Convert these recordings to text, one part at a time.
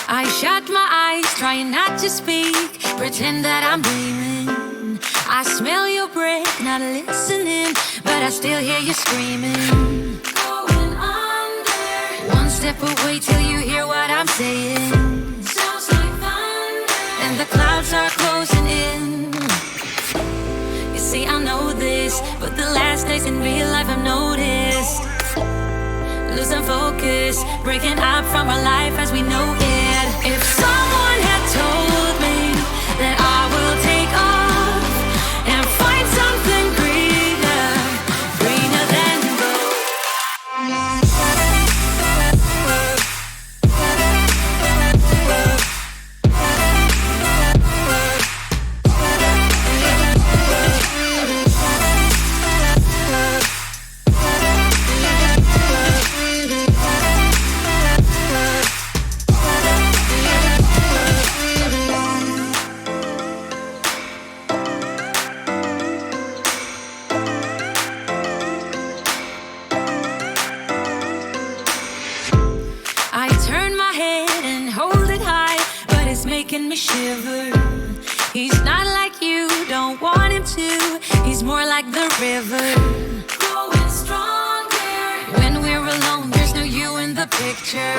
I shut my eyes, trying not to speak, pretend that I'm dreaming. I smell your breath, not listening, but I still hear you screaming. Going under. One step away till you hear what I'm saying. Sounds like thunder. And the clouds are closing in. You see, I know this, but the last days in real life I've noticed. Losing focus, breaking up from our life as we know it. If someone had told me that I will take off and find something greener, greener than making me shiver. He's not like you, don't want him to. He's more like the river, growing stronger. When we're alone, there's no you in the picture.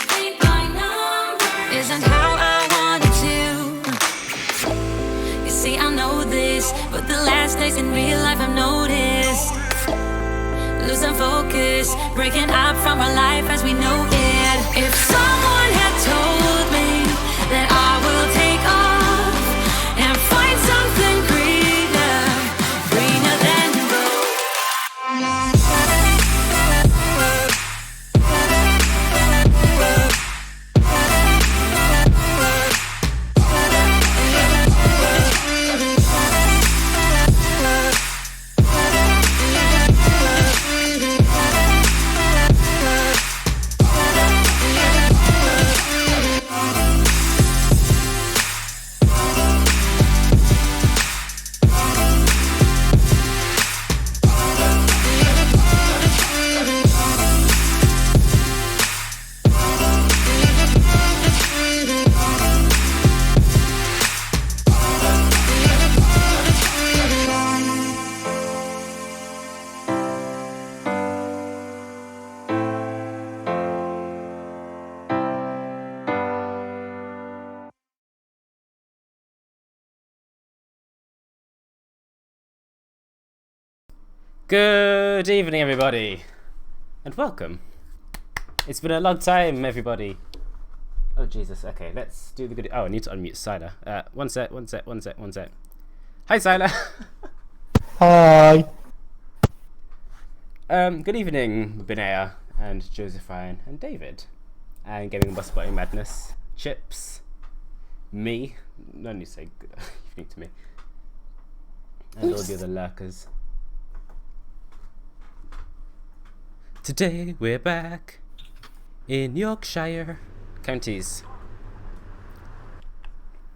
Paint by number isn't how I want it to. You see, I know this, but the last days in real life I've noticed. Losing focus, breaking up from our life as we know it. If someone had told me that I will take off and find something greener, greener than Good evening, everybody, and welcome. It's been a long time, everybody. Oh, Jesus. Okay, let's do the good. Oh, I need to unmute Siler. One sec. Hi, Siler. Hi. Good evening, Benea and Josephine and David, and Gaming Bus Butting Madness, Chips, me. No need to say good evening to me, and all the other lurkers. Today we're back in Yorkshire counties.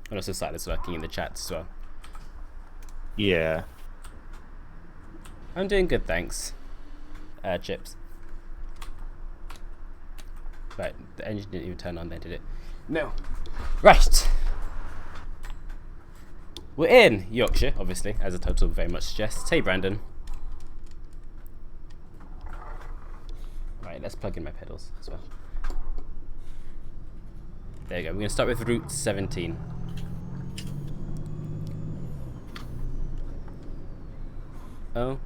And also Silas working in the chat as well. Yeah. I'm doing good, thanks. Chips. Right, the engine didn't even turn on there, did it? No. Right. We're in Yorkshire, obviously, as the title very much suggests. Hey, Brandon. Right, let's plug in my pedals as well. There you go. We're going to start with Route 17. Oh.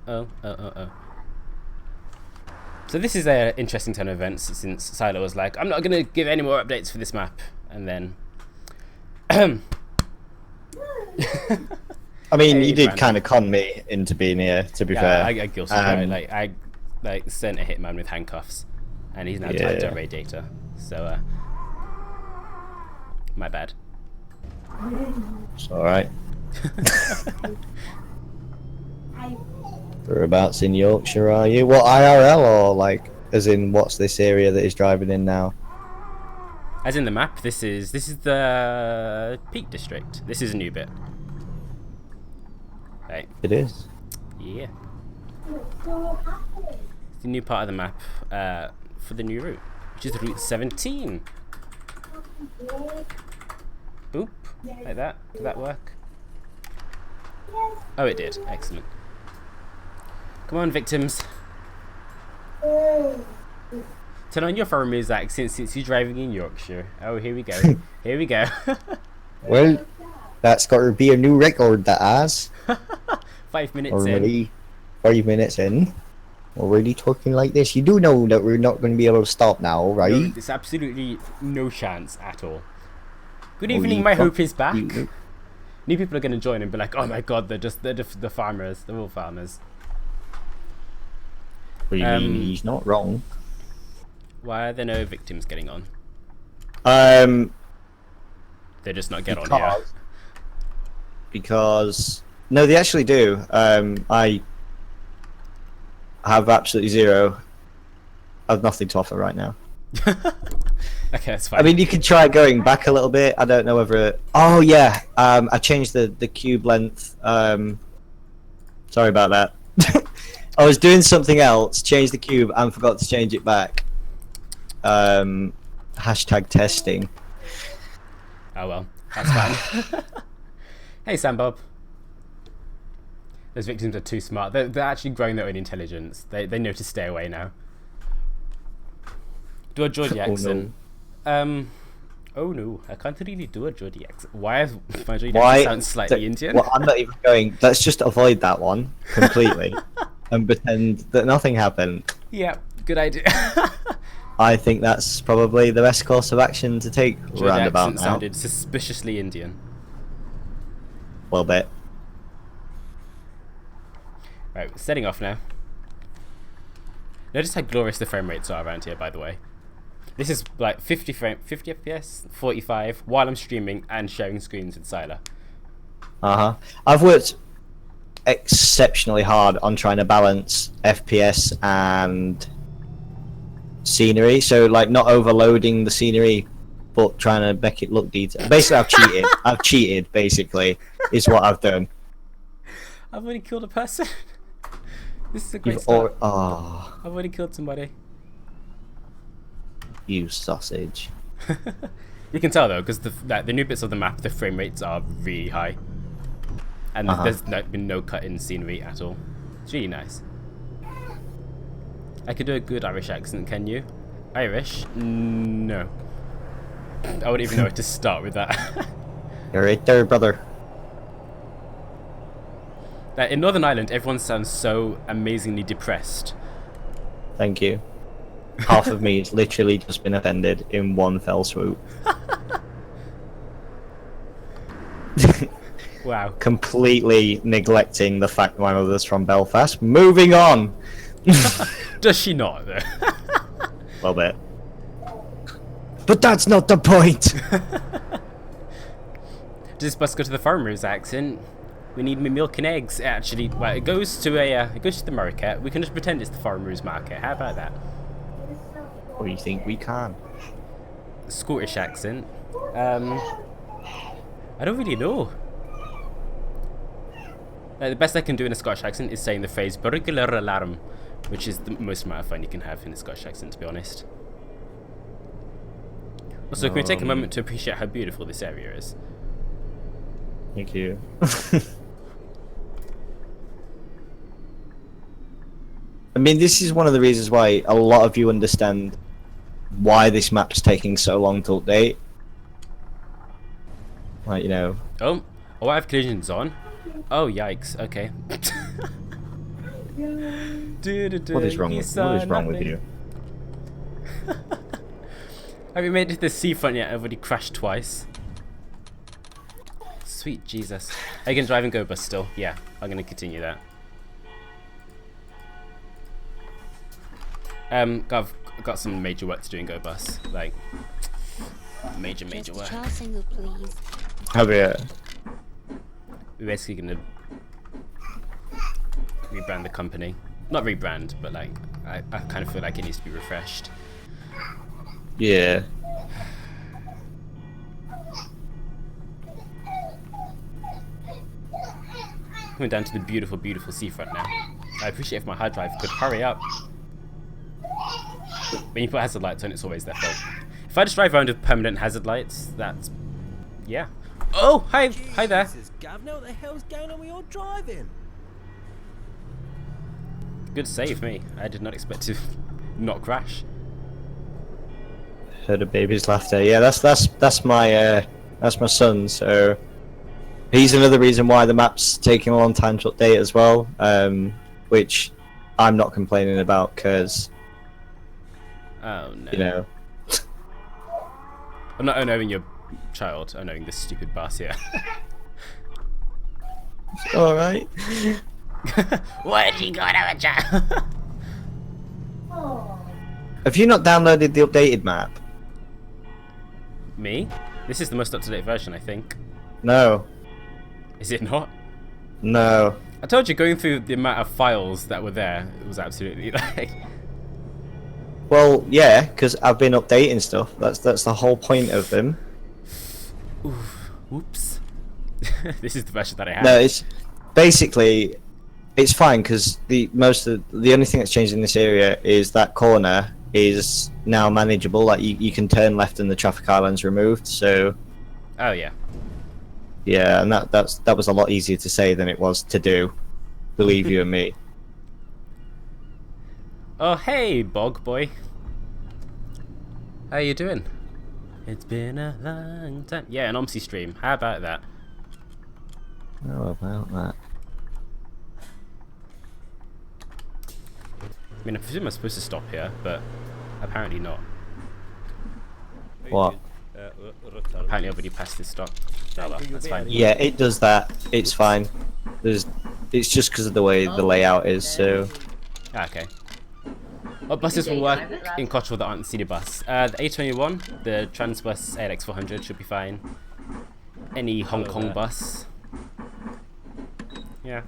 So this is an interesting turn of events since Silo was like, I'm not going to give any more updates for this map. And then... I mean, Hey, you did Brandon. kind of con me into being here, to be fair. I guilty, right? I sent a hitman with handcuffs, and he's now tied to a radiator. So, my bad. It's alright. Whereabouts in Yorkshire are you? What, IRL or like, as in what's this area that he's driving in now? As in the map, this is the Peak District. This is a new bit. Right. It is. Yeah. It's the new part of the map for the new route, which is Route 17. Boop. Like that. Did that work? Oh, it did. Excellent. Come on, victims. Turn on your foreigner's accent since you're driving in Yorkshire. Oh, here we go. Here we go. Well, that's got to be a new record, that has. 5 minutes Already 5 minutes in. Already talking like this. You do know that we're not going to be able to stop now, right? No, there's absolutely no chance at all. Good Oh, evening, you my fuck- hope is back. you- New people are going to join and be like, oh my god, they're the farmers. They're all farmers. What do you mean? He's not wrong. Why are there no victims getting on? They just not get on here. Because no, they actually do. I have absolutely zero. I have nothing to offer right now. Okay, that's fine. I mean, you could try going back a little bit. I don't know whether. Oh yeah, I changed the cube length. Sorry about that. I was doing something else, changed the cube, and forgot to change it back. Hashtag testing. Oh well, that's fine. Hey, Sam Bob. Those victims are too smart. They're actually growing their own intelligence. They know to stay away now. Do a Geordie accent. Oh no, I can't really do a Geordie accent. Why is my Geordie accent sound slightly Indian? Well, I'm not even going. Let's just avoid that one completely and pretend that nothing happened. Yeah, good idea. I think that's probably the best course of action to take Geordie roundabout accent now. sounded suspiciously Indian. Well, bit. Right, setting off now. Notice how glorious the frame rates are around here, by the way. This is like 50 FPS, 45, while I'm streaming and sharing screens with Sila. I've worked exceptionally hard on trying to balance FPS and scenery, so like not overloading the scenery, but trying to make it look detailed. Basically, I've cheated. I've cheated. Basically, is what I've done. I've already killed a person. This is a great start. I've already killed somebody. You sausage. You can tell though, because the new bits of the map, the frame rates are really high, and there's been no cut in scenery at all. It's really nice. I could do a good Irish accent, can you? Irish? No. I wouldn't even know where to start with that. You're right there, brother. In Northern Ireland, everyone sounds so amazingly depressed. Thank you. Half of me has literally just been offended in one fell swoop. Wow. Completely neglecting the fact that my mother's from Belfast. Moving on! Does she not, though? Well, bit. But that's not the point! Does this bus go to the farmer's accent? We need milk and eggs. Actually, well, it goes to the market. We can just pretend it's the farmer's market. How about that? Or you think we can? Scottish accent. I don't really know. The best I can do in a Scottish accent is saying the phrase "burglar alarm," which is the most amount of fun you can have in a Scottish accent, to be honest. Also, can we take a moment to appreciate how beautiful this area is? Thank you. I mean, this is one of the reasons why a lot of you understand why this map's taking so long to update. Like, you know. Oh, I have collisions on. Oh, yikes. Okay. What is wrong with you? Have you made it to the seafront yet? I've already crashed twice. Sweet Jesus. Are you going to drive and go bus still? Yeah, I'm going to continue that. I've got some major work to do in Go Bus. Like, major work. Charles single, please. Oh, yeah. We're basically going to rebrand the company. Not rebrand, but like, I kind of feel like it needs to be refreshed. Yeah. Coming down to the beautiful, beautiful seafront now. I appreciate if my hard drive could hurry up. When you put hazard lights on, it's always their fault. If I just drive around with permanent hazard lights, that's... yeah. Oh, hi there. Jesus, Governor, what the hell's going on with your driving? Good save, me. I did not expect to not crash. Heard a baby's laughter. Yeah, that's my son. So he's another reason why the map's taking a long time to update as well. Which I'm not complaining about because Oh no. you know. I'm not knowing your child, I'm knowing this stupid bus here. All right. Why did you go to have a child? Have you not downloaded the updated map? Me? This is the most up-to-date version, I think. No. Is it not? No. I told you, going through the amount of files that were there, it was absolutely like... Well, yeah, because I've been updating stuff. That's the whole point of them. Oops. This is the version that I have. No, it's basically it's fine because the only thing that's changed in this area is that corner is now manageable. Like you can turn left and the traffic island's removed. So Oh yeah. yeah, and that was a lot easier to say than it was to do. Believe you and me. Oh hey, Bog Boy. How you doing? It's been a long time. Yeah, an OMSI stream. How about that? How about that? I mean, I presume I'm supposed to stop here, but apparently not. What? Apparently I've already passed this stop. Oh well, that's fine. Yeah, it does that. It's fine. It's just because of the way the layout is. So Ah, okay. What buses will work in Cottrell that aren't the senior bus? The A21, the Transbus ALX 400 should be fine. Any Hong Kong bus. Yeah.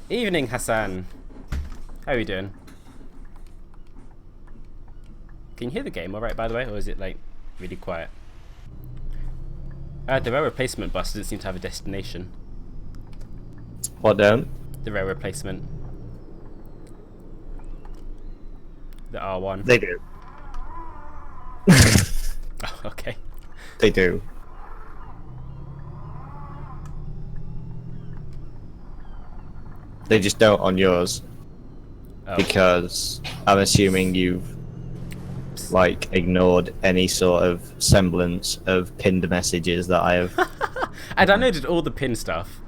Evening, Hassan. How are you doing? Can you hear the game alright, by the way, or is it like really quiet? The rail replacement bus doesn't seem to have a destination. what don't? The rail replacement. The R1. They do. Oh, okay. They do. They just don't on yours Oh. because I'm assuming you've like ignored any sort of semblance of pinned messages that I have. I downloaded all the pin stuff.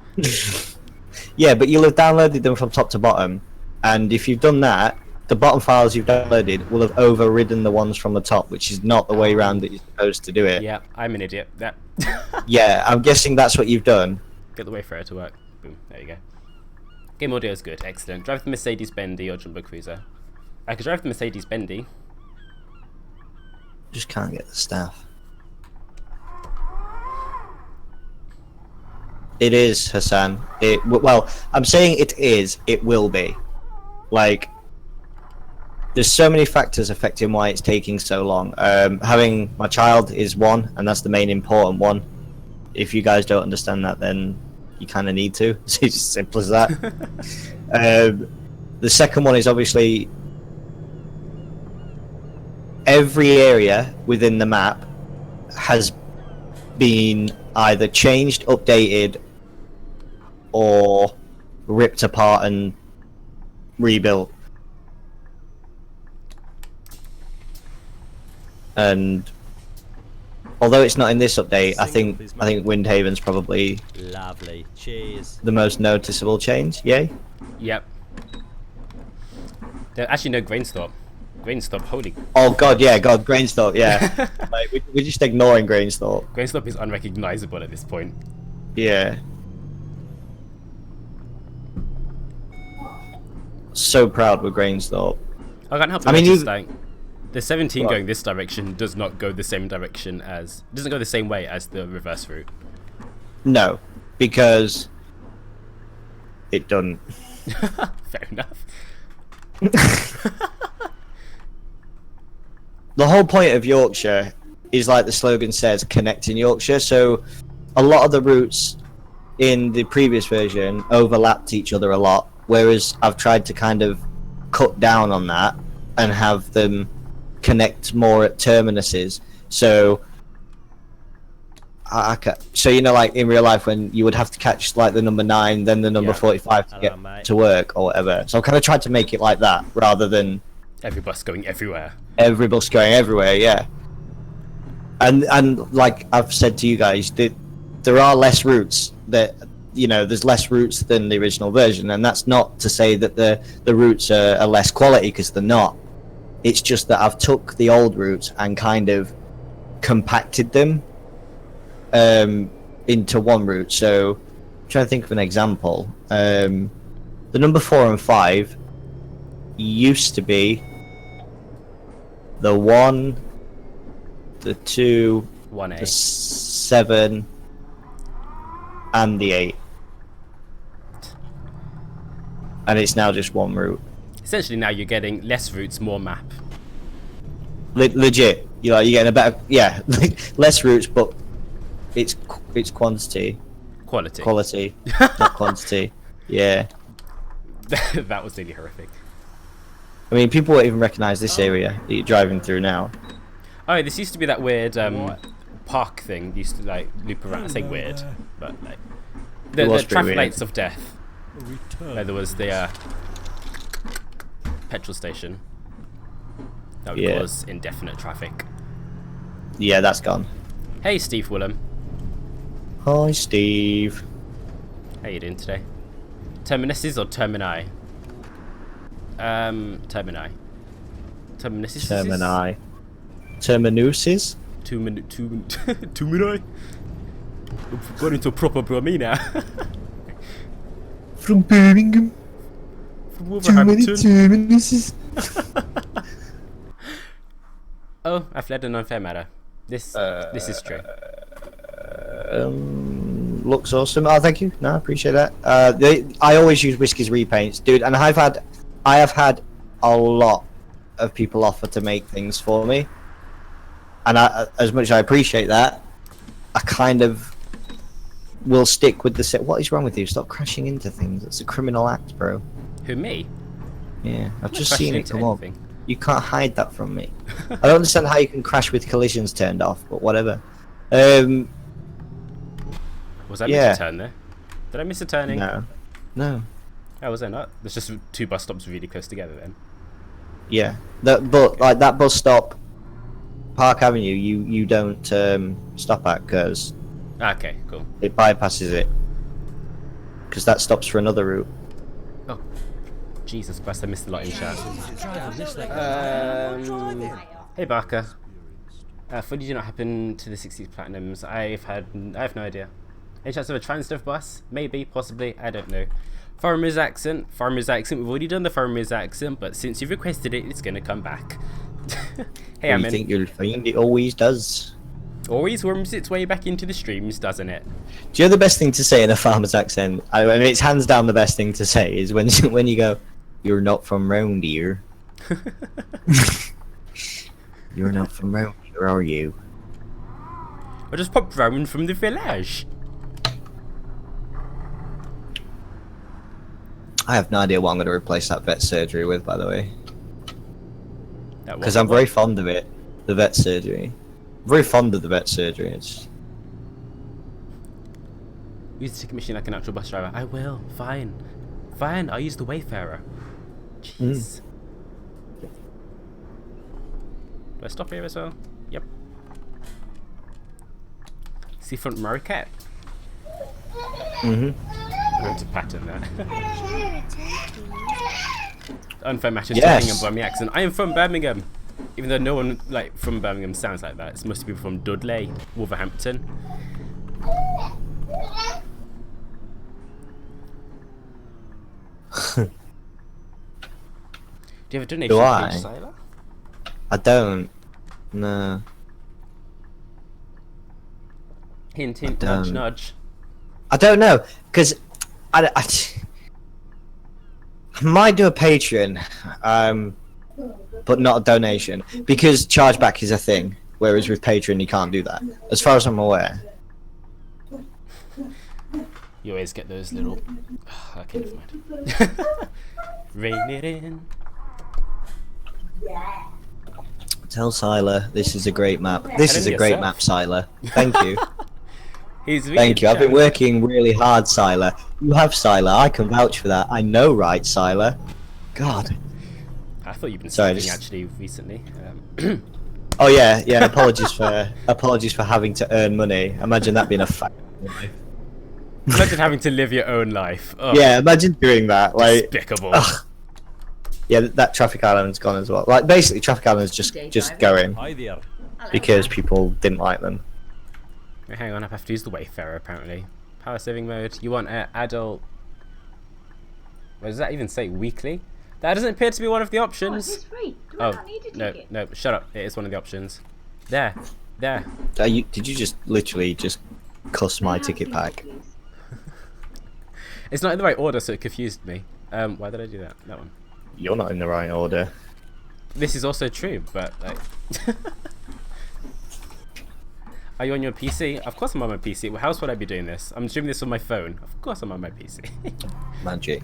Yeah, but you'll have downloaded them from top to bottom, and if you've done that, the bottom files you've downloaded will have overridden the ones from the top, which is not the way around that you're supposed to do it. Yeah, I'm an idiot. That. Yeah, I'm guessing that's what you've done. Get the way for it to work. Boom. There you go. Game audio is good. Excellent. Drive the Mercedes Bendy or Jumbo Cruiser. I could drive the Mercedes Bendy. Just can't get the staff. It is, Hassan. Well, I'm saying it is. It will be. Like, there's so many factors affecting why it's taking so long. Having my child is one, and that's the main important one. If you guys don't understand that, then you kind of need to. It's as simple as that. The second one is obviously every area within the map has been either changed, updated, or ripped apart and rebuilt. And although it's not in this update, I think Windhaven's probably Lovely. Cheers. the most noticeable change. Yay! Yep. There's actually no Grainstorp. Grainstorp, holy. Oh god, yeah, god, Grainstorp, yeah. Like we're just ignoring Grainstorp. Grainstorp is unrecognizable at this point. Yeah. So proud with Grainstorp. I can't help I but mean, notice, you- like, the 17 What? going this direction does not go the same direction as... doesn't go the same way as the reverse route. No, because it doesn't. Fair enough. The whole point of Yorkshire is, like the slogan says, connecting Yorkshire. So a lot of the routes in the previous version overlapped each other a lot, whereas I've tried to kind of cut down on that and have them connect more at terminuses. So so you know, like in real life when you would have to catch like the number 9 then the number 45 to Hello, get mate. to work or whatever. So I kind of tried to make it like that rather than Every bus going everywhere. every bus going everywhere. Yeah. And like I've said to you guys, there are less routes. That, you know, there's less routes than the original version, and that's not to say that the routes are less quality, because they're not. It's just that I've took the old routes and kind of compacted them into one route. So I'm trying to think of an example. The number 4 and 5 used to be the 1, the 2, 1A. the 7, and the 8, and it's now just one route. Essentially, now you're getting less routes, more map. Legit, you're getting a better, less routes, but it's quantity, Quality. not quantity. Yeah, That was really horrific. I mean, people won't even recognise this area that you're driving through now. Oh, this used to be that weird park thing. Used to like loop around. I say weird, but like the was pretty traffic weird. lights of death. Where there was the petrol station that would Yeah. cause indefinite traffic. Yeah, that's gone. Hey, Steve Willem. Hi, Steve. How you doing today? Terminuses or termini? Termini. Terminuses. Termini. Terminuses? Termini. We've got into a proper Brahmi now. From Birmingham. From Too many Wolverhampton. terminuses. Oh, I fled an unfair matter. This is true. Looks awesome. Oh, thank you. No, I appreciate that. I always use Whiskey's repaints, dude, and I have had a lot of people offer to make things for me, and as much as I appreciate that, I kind of will stick with the set. What is wrong with you? Stop crashing into things. It's a criminal act, bro. Who, me? Yeah, I've just crashing seen it into come up. anything. You can't hide that from me. I don't understand how you can crash with collisions turned off, but whatever. Was I Yeah. miss a turn there? Did I miss a turning? No. Oh, was I not? There's just 2 bus stops really close together then. Yeah, but like that bus stop, Park Avenue, you don't stop at, because Okay, cool. it bypasses it, because that stops for another route. Oh, Jesus Christ, I missed a lot in chat. Driving this thing. Driving. Hey Barker. Footage did not happen to the 60s Platinums. I have no idea. Any chance of a Transdev bus? Maybe, possibly, I don't know. Farmer's accent, we've already done the Farmer's accent, but since you've requested it, it's gonna come back. Hey, I Amin. think you'll find it always does. Always worms its way back into the streams, doesn't it? Do you know the best thing to say in a farmer's accent? I mean, it's hands down the best thing to say is when you go, "You're not from round here." You're not from round here, are you? I just popped round from the village. I have no idea what I'm going to replace that vet surgery with, by the way, That because was- I'm very fond of it. The vet surgery. I'm very fond of the vet surgery. It's Use the ticket machine like an actual bus driver. I will. Fine. Fine, I'll use the Wayfarer. Jeez. Do I stop here as well? Yep. Seafront Marquette. Mhm. I'm going to pattern that. Unfair matches Yes. Birmingham by my accent. I am from Birmingham. Even though no one like from Birmingham sounds like that. It's mostly people from Dudley, Wolverhampton. Do you have a donation Do page, I? Siler? I don't. No. Hint, hint, nudge, don't. nudge. I don't know, because I might do a Patreon, but not a donation, because chargeback is a thing, whereas with Patreon you can't do that, as far as I'm aware. You always get those little... Okay, never mind. Rein it in. Tell Siler this is a great map. This is a great map, Siler. Thank you. Thank you. I've been working really hard, Siler. You have, Siler. I can vouch for that. I know, right, Siler? God. I thought you've been Sorry, sleeping actually recently. Oh yeah. Apologies for having to earn money. Imagine that being a fact. Imagine having to live your own life. Oh, Yeah, imagine doing that. Like, despicable. yeah, that traffic island's gone as well. Like, basically, traffic island's just going Hi there. because people didn't like them. Wait, hang on, I have to use the Wayfarer apparently. Power saving mode. You want adult. What does that even say? Weekly? That doesn't appear to be one of the options. Oh, no, shut up. It is one of the options. There. Did you just literally just cuss my ticket pack? It's not in the right order, so it confused me. Why did I do that? That one. You're not in the right order. This is also true, but like. Are you on your PC? Of course I'm on my PC. Well, how else would I be doing this? I'm streaming this on my phone. Of course I'm on my PC. Magic.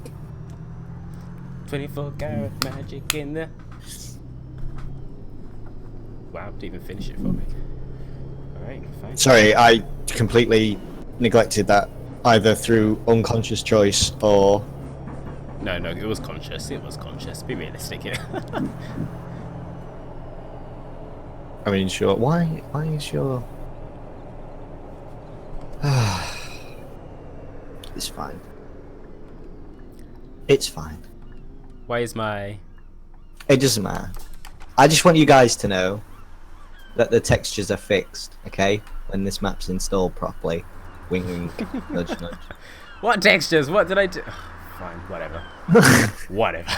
24 karat magic in the. Wow, didn't even finish it for me. Alright, fine. Sorry, I completely neglected that either through unconscious choice or. No, it was conscious. It was conscious. Be realistic here. I mean, sure. Why is your. It's fine. It's fine. Why is my. It doesn't matter. I just want you guys to know that the textures are fixed, okay? When this map's installed properly. Wink, wink, nudge, nudge. What textures? What did I do? Fine, whatever. Whatever.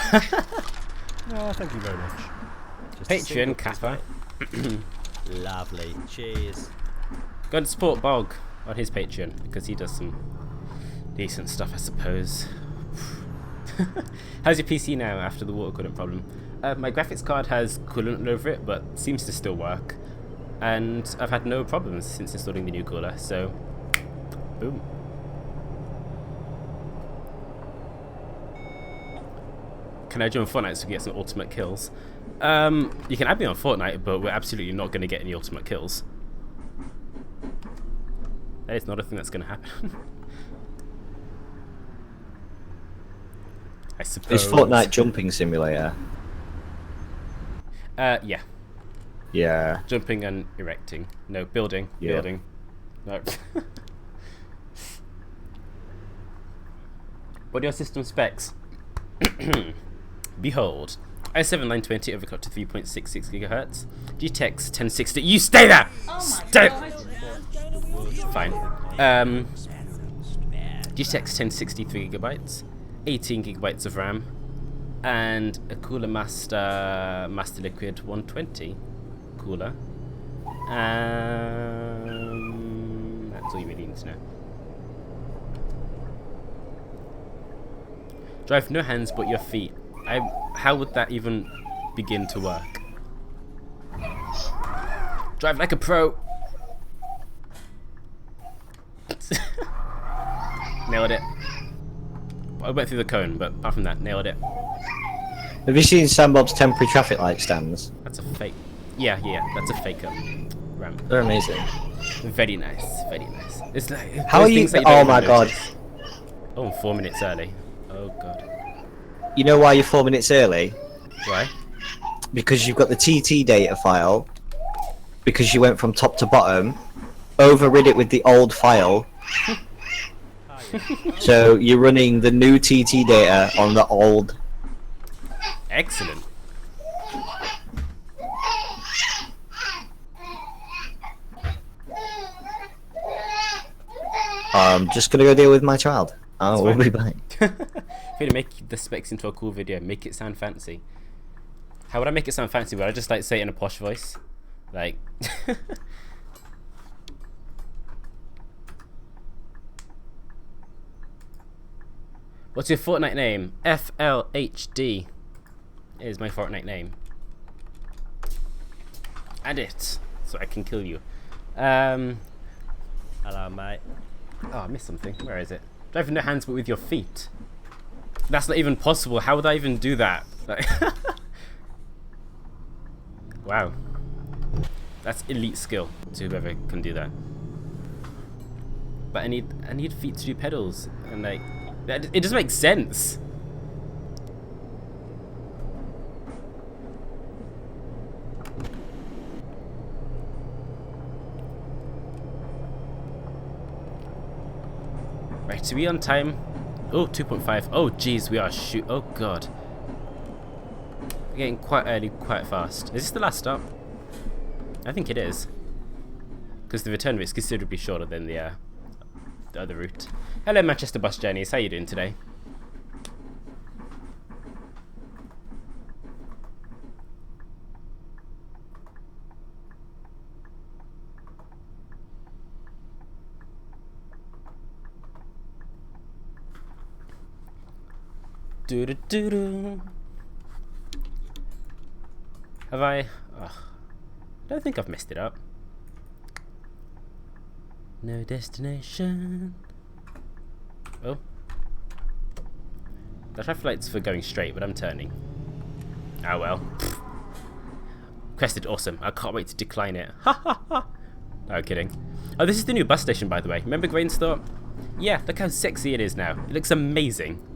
Oh, thank you very much. Just a Patreon, single Kappa. Lovely. Cheers. Go and support Bog on his Patreon because he does some decent stuff, I suppose. How's your PC now after the water coolant problem? My graphics card has coolant over it, but seems to still work. And I've had no problems since installing the new cooler, so boom. Can I join Fortnite so we can get some ultimate kills? You can add me on Fortnite, but we're absolutely not going to get any ultimate kills. That is not a thing that's going to happen. I suppose. Is Fortnite jumping simulator? Yeah. Yeah. Jumping and erecting. No, building. Yeah. Building. No. What are your system specs? Behold. i7 920 overclocked to 3.66 gigahertz. GTX 1060. You stay there! Stay! Fine. GTX 1063 gigabytes. 18 gigabytes of RAM. And a Cooler Master Liquid 120 cooler. That's all you really need to know. Drive no hands but your feet. How would that even begin to work? Drive like a pro. Nailed it. I went through the cone, but apart from that, nailed it. Have you seen Sam Bob's temporary traffic light stands? That's a fake. Yeah, that's a fake ramp. They're amazing. Very nice, very nice. It's like How are you? don't Oh even my god. notice. Oh, I'm 4 minutes early. Oh god. You know why you're 4 minutes early? Why? Because you've got the TT data file. Because you went from top to bottom, overrid it with the old file. So you're running the new TT data on the old. Excellent. I'm just gonna go deal with my child. We'll be back. If you're gonna make the specs into a cool video, make it sound fancy. How would I make it sound fancy? Would I just like say it in a posh voice? Like what's your Fortnite name? FLHD is my Fortnite name. Add it so I can kill you. Hello, mate. Oh, I missed something. Where is it? Drive with no hands but with your feet. That's not even possible. How would I even do that? Like Wow. That's elite skill to whoever can do that. But I need feet to do pedals, and like it doesn't make sense. Right, so we on time. Oh, 2.5. Oh, geez, we are shoot. Oh, God. We're getting quite early, quite fast. Is this the last stop? I think it is. Because the return route is considerably shorter than the other route. Hello, Manchester bus journeys. How are you doing today? Do do do do. Have I? Ugh. I don't think I've messed it up. No destination. Oh. The traffic light's for going straight, but I'm turning. Ah well. Crested, awesome. I can't wait to decline it. Ha ha ha. No kidding. Oh, this is the new bus station, by the way. Remember Grainsthorpe? Yeah, look how sexy it is now. It looks amazing.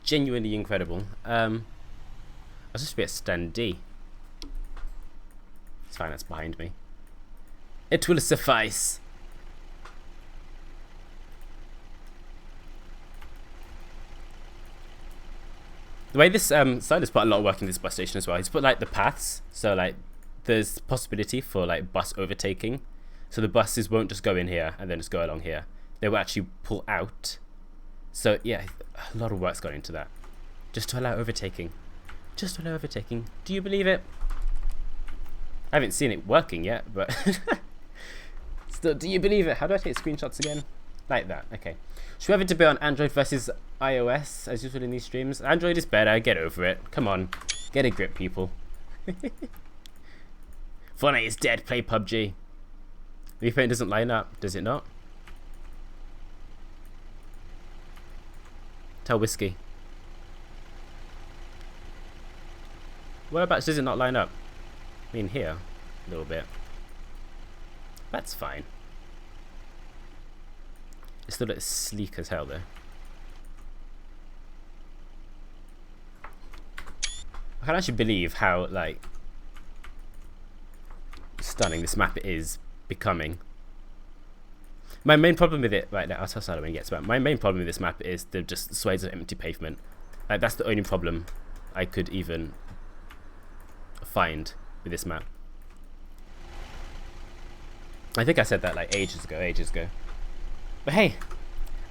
Genuinely incredible. I was supposed to be at stand D. It's fine, that's behind me. It will suffice. The way this Silas put a lot of work in this bus station as well. He's put like the paths, so like there's possibility for like bus overtaking. So the buses won't just go in here and then just go along here. They will actually pull out. So yeah, a lot of work's gone into that. Just to allow overtaking. Just to allow overtaking. Do you believe it? I haven't seen it working yet, but still, do you believe it? How do I take screenshots again? Like that, okay. Should we have a debate on Android versus iOS as usual in these streams? Android is better, get over it. Come on, get a grip, people. Fortnite is dead, play PUBG. Refarin doesn't line up, does it not? Tell Whiskey. Whereabouts does it not line up? I mean here, a little bit. That's fine. It still looks sleek as hell though. I can't actually believe how like stunning this map is becoming. My main problem with it right now, I'll tell Sally when he gets back. My main problem with this map is the just swathes of empty pavement. Like that's the only problem I could even find with this map. I think I said that like ages ago. But hey,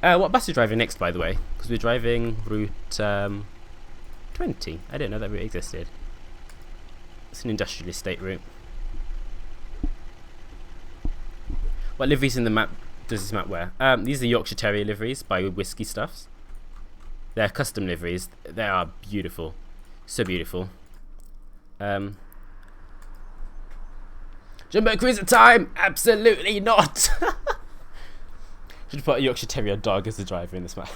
what bus are you driving next, by the way? Because we're driving route 20. I didn't know that route existed. It's an industrial estate route. What liveries in the map does this map wear? These are Yorkshire Terrier liveries by Whiskey Stuffs. They're custom liveries. They are beautiful. So beautiful. Jumbo Cruiser time! Absolutely not! Should put a Yorkshire Terrier dog as the driver in this map.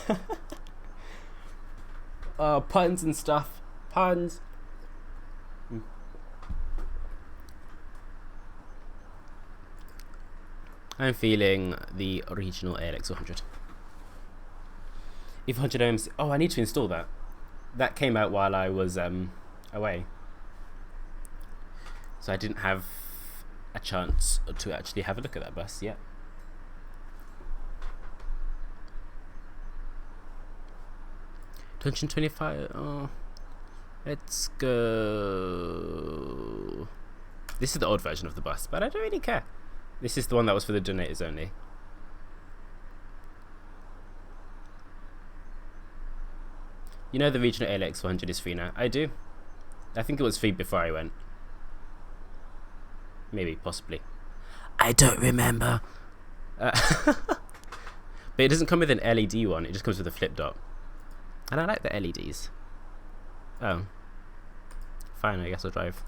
Puns and stuff. Puns. I'm feeling the original ALX 100. If 100 OMSI. Oh, I need to install that. That came out while I was away. So I didn't have a chance to actually have a look at that bus yet. $225. Oh, let's go. This is the old version of the bus, but I don't really care. This is the one that was for the donators only. You know the regional ALX 100 is free now? I do. I think it was free before I went. Maybe, possibly. I don't remember. But it doesn't come with an LED one, it just comes with a flip dot. And I like the LEDs. Oh. Fine, I guess I'll drive.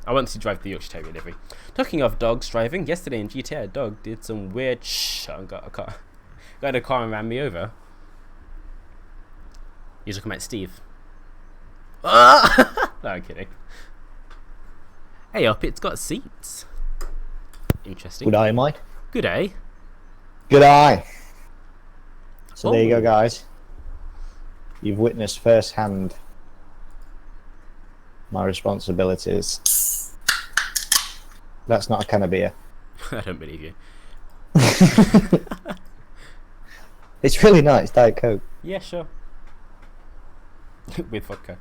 I want to drive the Yorkshire Terrier livery. Talking of dogs driving, yesterday in GTA, a dog did some weird got in a car and ran me over. You're talking about Steve. No, I'm kidding. Hey up, it's got seats. Interesting. Good eye, mate. Good day. Good eye. So there you Oh. go, guys. You've witnessed firsthand my responsibilities. That's not a can of beer. I don't believe you. It's really nice, Diet Coke. Yeah, sure. With vodka.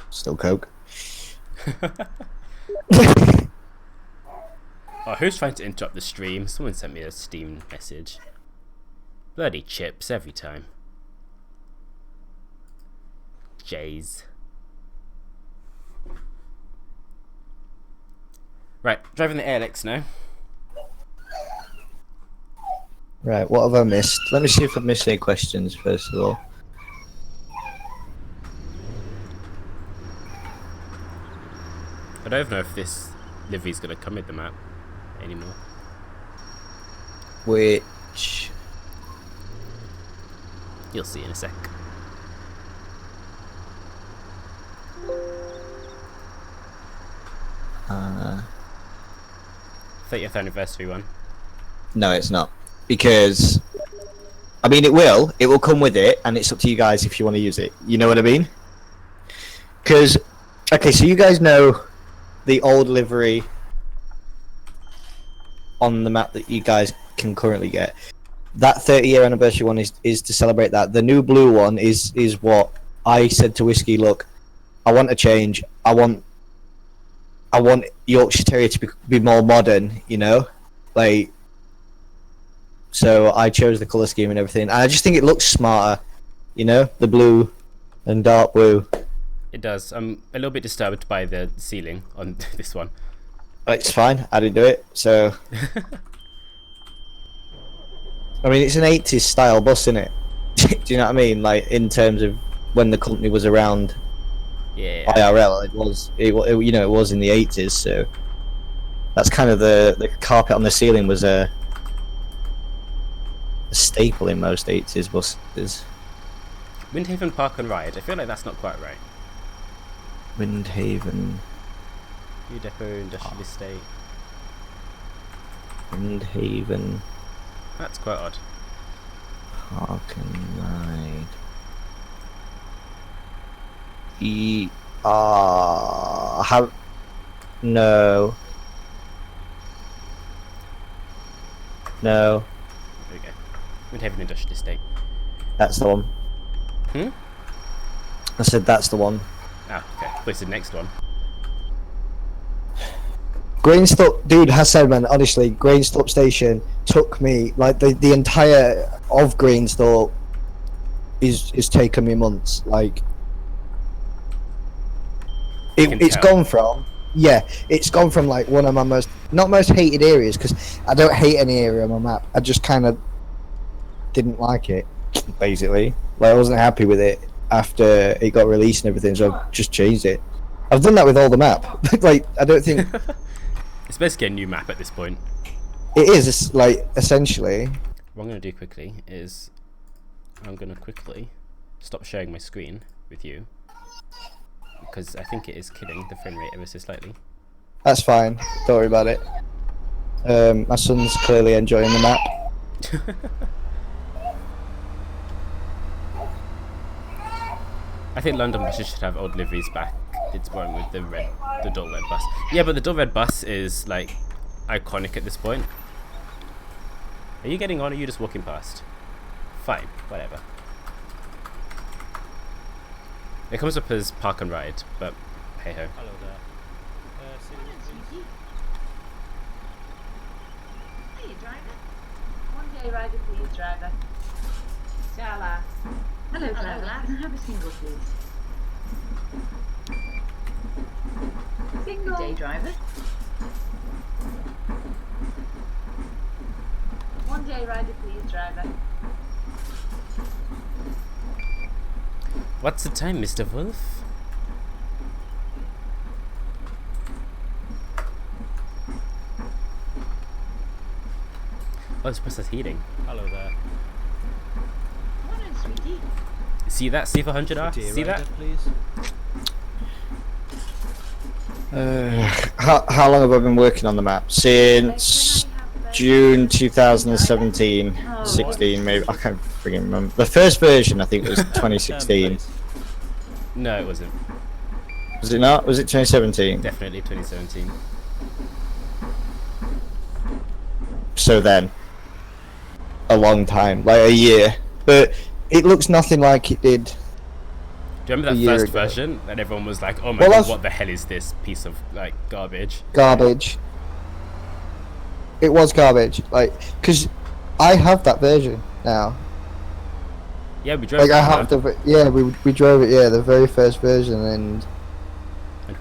Still Coke. Oh, who's trying to interrupt the stream? Someone sent me a Steam message. Bloody chips every time. Jays. Right, driving the ALX now. Right, what have I missed? Let me see if I've missed any questions, first of all. I don't know if this livery's gonna come with the map anymore. Which... You'll see in a sec. 30th anniversary one. No, it's not. Because... I mean, it will come with it, and it's up to you guys if you want to use it. You know what I mean? Because... Okay, so you guys know the old livery on the map that you guys can currently get. That 30-year anniversary one is to celebrate that. The new blue one is what I said to Whiskey, look, I want a change. I want Yorkshire Terrier to be more modern, you know? Like, so I chose the colour scheme and everything. And I just think it looks smarter, you know? The blue and dark blue. It does. I'm a little bit disturbed by the ceiling on this one. It's fine. I didn't do it, so... I mean, it's an 80s style bus, isn't it? Do you know what I mean? Like, in terms of when the company was around Yeah. IRL, it was in the 80s, so... That's kind of the carpet on the ceiling was a staple in most 80s buses. Windhaven Park and Ride. I feel like that's not quite right. Windhaven... New Depot Industrial Estate. Windhaven... That's quite odd. Park and Ride... have... No... No, There we go. Windhaven Industrial Estate. that's the one. Hmm? I said that's the one. Ah, okay. Where's the next one? Greenstop, dude, Hassan, man, honestly, Greenstop Station took me, like, the entire of Greenstop is taken me months, like, it's gone from, it's gone from, like, one of my not most hated areas, because I don't hate any area on my map, I just kind of didn't like it, basically, like, I wasn't happy with it after it got released and everything, so I just changed it. I've done that with all the map, like, I don't think... It's basically a new map at this point. It is, it's like, essentially. What I'm going to do quickly is I'm going to quickly stop sharing my screen with you because I think it is killing the frame rate ever so slightly. That's fine, don't worry about it. My son's clearly enjoying the map. I think London buses should have old liveries back. It's one with the dull red bus. Yeah, but the dull red bus is like iconic at this point. Are you getting on or are you just walking past? Fine, whatever. It comes up as park and ride, but hey ho. Hello there. Hey, driver. One day rider, please, driver. Shala. Hello, driver. Can I have a single, please? Single. Good day, driver. One day rider, please, driver. What's the time, Mr. Wolf? Oh, this process heating. Hello there. Morning, sweetie. See that? See 400R? See that? Please. How long have I been working on the map? Since June 2017, 16 maybe. I can't freaking remember. The first version I think was 2016. No, it wasn't. Was it not? Was it 2017? Definitely 2017. So then, a long time, like a year. But it looks nothing like it did. Do you remember that first version? And everyone was like, "Oh my god, what the hell is this piece of like garbage?" Garbage. It was garbage, like, because I have that version now. Yeah, we drove. Like it, I have we drove it, yeah, the very first version, and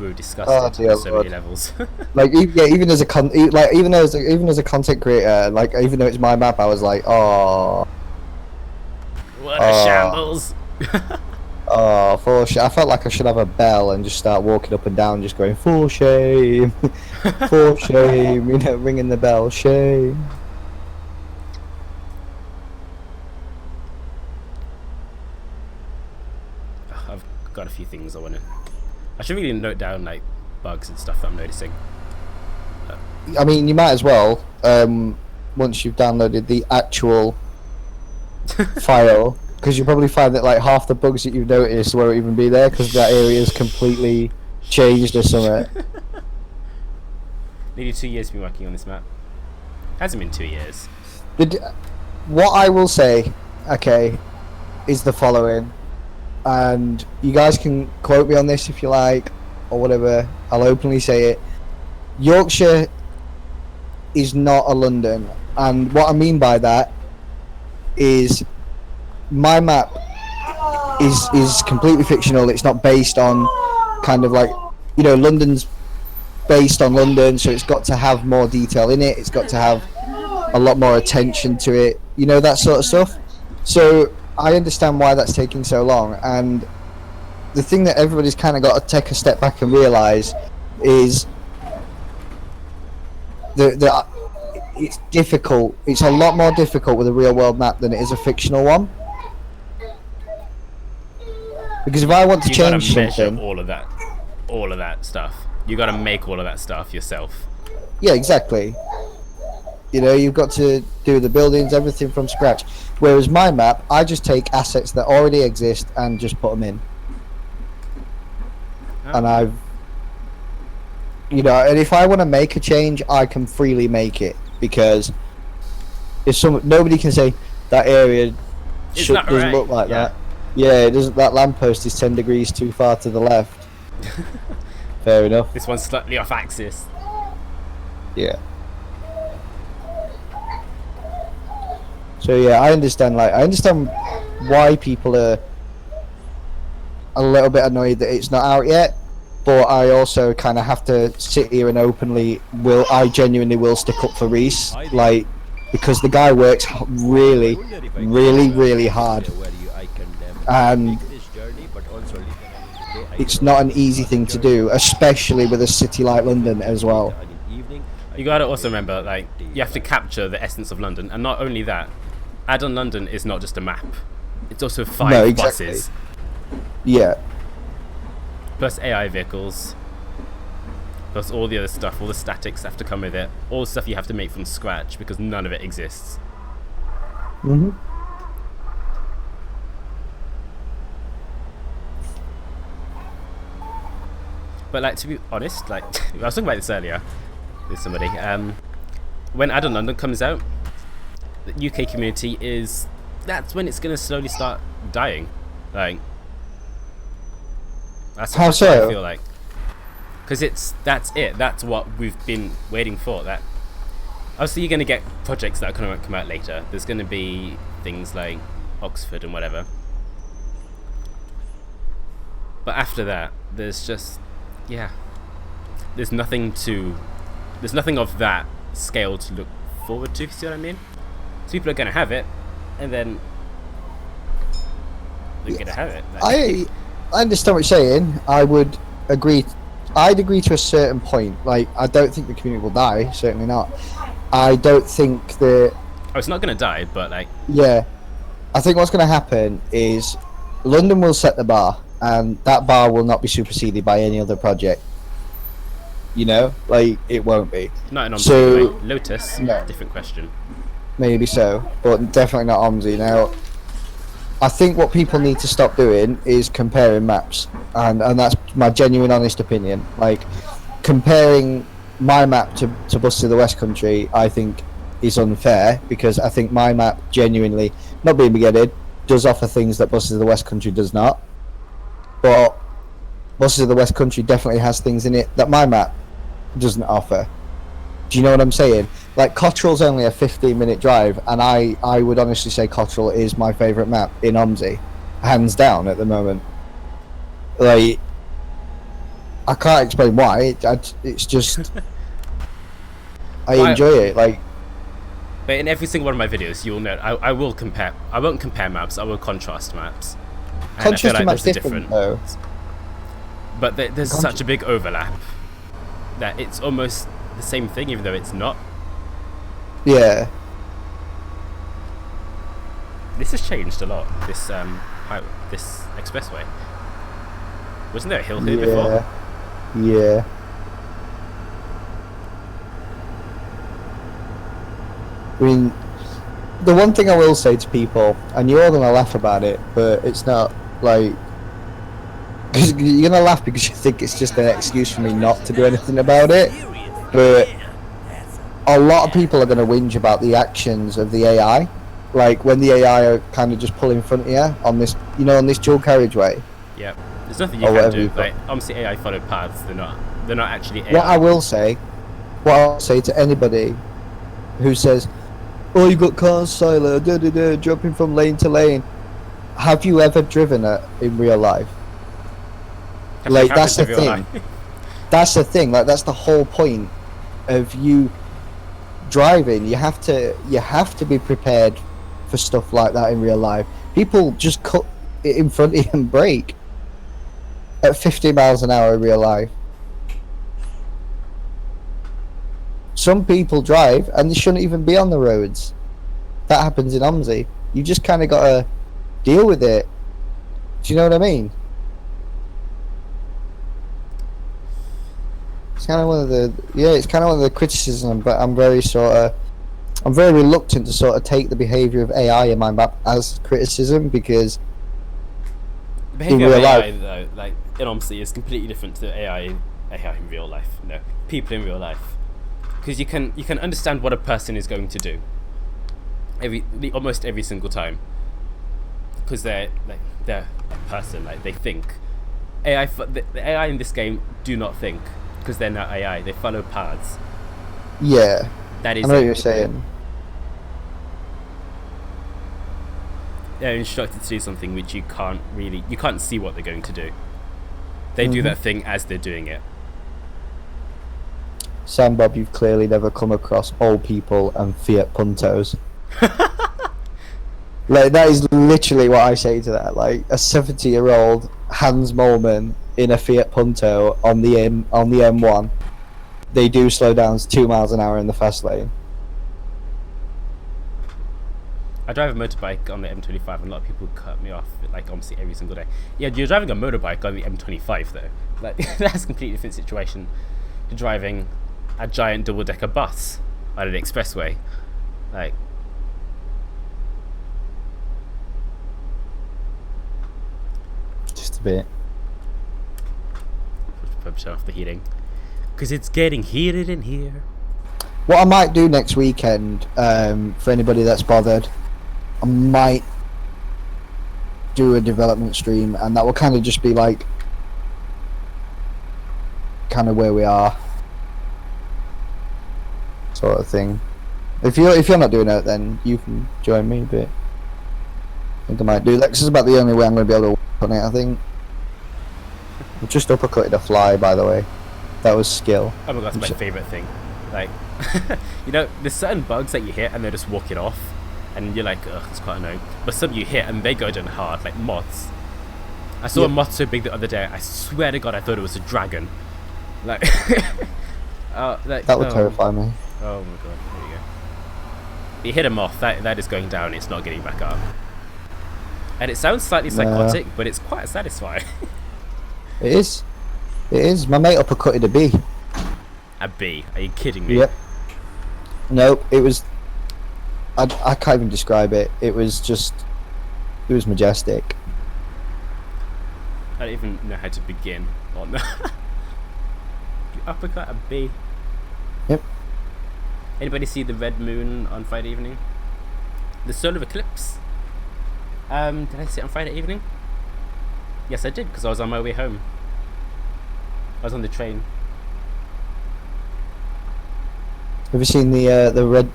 we were disgusted on so many levels. like even as a even as a content creator, like even though it's my map, I was like, oh, what a shambles! Oh, for shame. I felt like I should have a bell and just start walking up and down, just going, for shame, for shame, you know, ringing the bell, shame. I've got a few things I should really note down, like, bugs and stuff that I'm noticing. I mean, you might as well, once you've downloaded the actual file, because you probably find that like half the bugs that you've noticed won't even be there because that area is completely changed or something. Nearly 2 years been working on this map. Hasn't been 2 years. What I will say, okay, is the following, and you guys can quote me on this if you like, or whatever. I'll openly say it. Yorkshire is not a London, and what I mean by that is my map is completely fictional. It's not based on kind of like, you know, London's based on London, so it's got to have more detail in it. It's got to have a lot more attention to it, you know, that sort of stuff. So I understand why that's taking so long, and the thing that everybody's kind of got to take a step back and realise is that it's difficult. It's a lot more difficult with a real world map than it is a fictional one. Because if I want to change something, all of that stuff, you got to make all of that stuff yourself. Yeah, exactly. You know, you've got to do the buildings, everything from scratch. Whereas my map, I just take assets that already exist and just put them in. Oh. And I've, you know, and if I want to make a change, I can freely make it, because if nobody can say that area doesn't look like that. Yeah, it doesn't. That lamppost is 10 degrees too far to the left. Fair enough. This one's slightly off axis. Yeah. So yeah, I understand. Like, I understand why people are a little bit annoyed that it's not out yet, but I also kind of have to sit here and I genuinely will stick up for Reese, like, because the guy works really, really, really hard, and it's not an easy thing to do, especially with a city like London as well. You gotta also remember, like, you have to capture the essence of London, and not only that, Add-on London is not just a map; it's also 5 buses. Yeah. Plus AI vehicles. Plus all the other stuff, all the statics have to come with it. All the stuff you have to make from scratch because none of it exists. Mhm. But like, to be honest, like I was talking about this earlier with somebody. When Add-on London comes out, the UK community that's when it's gonna slowly start dying. Like, that's how what so? I feel like, because that's what we've been waiting for. That obviously you're gonna get projects that are gonna come out later. There's gonna be things like Oxford and whatever. But after that, there's just there's nothing of that scale to look forward to, if you see what I mean. So people are going to have it, and then they're gonna have it. Like, I understand what you're saying. I would agree. I'd agree to a certain point. Like, I don't think the community will die. Certainly not. I don't think that. oh, it's not gonna die, but like, Yeah, I think what's going to happen is London will set the bar, and that bar will not be superseded by any other project. You know, like it won't be. not an OMSI. So- Like, Lotus, No. different question. Maybe so, but definitely not OMSI. Now, I think what people need to stop doing is comparing maps, and that's my genuine, honest opinion. Like, comparing my map to Buses of the West Country, I think is unfair, because I think my map genuinely, not being bigoted, does offer things that Buses of the West Country does not. But Buses of the West Country definitely has things in it that my map doesn't offer. Do you know what I'm saying? Like, Cotterell's only a 15-minute drive, and I would honestly say Cotterell is my favourite map in OMSI, hands down at the moment. Like, I can't explain why. It's just I Why- enjoy it. Like, But in every single one of my videos, you'll know I will compare. I won't compare maps. I will contrast maps. And I feel contrast like map's those are different though. But there's such a big overlap that it's almost the same thing, even though it's not. Yeah. This has changed a lot. This this expressway. Wasn't there a hill here before? Yeah. I mean, the one thing I will say to people, and you're all gonna laugh about it, but it's not like, cause you're gonna laugh because you think it's just an excuse for me not to do anything about it. But a lot of people are gonna whinge about the actions of the AI, like when the AI are kind of just pull in front of you on this, you know, on this dual carriageway. Yeah. There's nothing you Or can whatever do. you've got. Like, obviously AI follow paths. They're not actually AI. What I'll say to anybody who says, "Oh, you got cars, silo, jumping from lane to lane," have you ever driven it in real life? Have Like, you that's the counted in real thing. life? That's the thing. Like, that's the whole point of you driving. You have to be prepared for stuff like that in real life. People just cut it in front of you and brake at 50 miles an hour in real life. Some people drive and they shouldn't even be on the roads. That happens in OMSI. You just kind of got to deal with it. Do you know what I mean? It's kind of one of the criticisms, but I'm very reluctant to sort of take the behaviour of AI in my map as criticism, because The behavior real of AI, life. though, like in OMSI, is completely different to AI in real life. No, people in real life, because you can understand what a person is going to do almost every single time, because they're a person. Like, they think. The AI in this game do not think, because they're not AI. They follow paths. Yeah, That is. I know what it. you're saying. They're instructed to do something which you can't see what they're going to do. They do that thing as they're doing it. Sam Bob, you've clearly never come across old people and Fiat Puntos. Like, that is literally what I say to that. Like, a 70-year-old Hans Molman in a Fiat Punto on the M1. They do slow down to 2 miles an hour in the fast lane. I drive a motorbike on the M25, and a lot of people cut me off, like, obviously every single day. Yeah, you're driving a motorbike on the M25 though. Like, that's a completely different situation to driving a giant double-decker bus on an expressway. Like, Just a bit. probably shut off the heating, because it's getting heated in here. What I might do next weekend, for anybody that's bothered, I might do a development stream, and that will kind of just be like, kind of where we are, sort of thing. If you're not doing it, then you can join me. But I think I might do that. 'Cause it's about the only way I'm going to be able to work on it, I think. I just uppercutted a fly, by the way. That was skill. Oh my god, that's my favourite thing. Like, you know, there's certain bugs that you hit and they're just walking off. and you're like, ugh, it's quite annoying. But some you hit and they go down hard, like moths. I saw a moth so big the other day. I swear to God, I thought it was a dragon. Like, That would terrify me. Oh my God, there you go. You hit a moth, that is going down. It's not getting back up. And it sounds slightly psychotic, but it's quite satisfying. It is. It is. My mate uppercutted a bee. A bee? Are you kidding me? Yep. Nope. It was. I can't even describe it. It was just. It was majestic. I don't even know how to begin on that. You uppercut a bee. Yep. Anybody see the red moon on Friday evening? The solar eclipse? Did I see it on Friday evening? Yes, I did, because I was on my way home. I was on the train. Have you seen the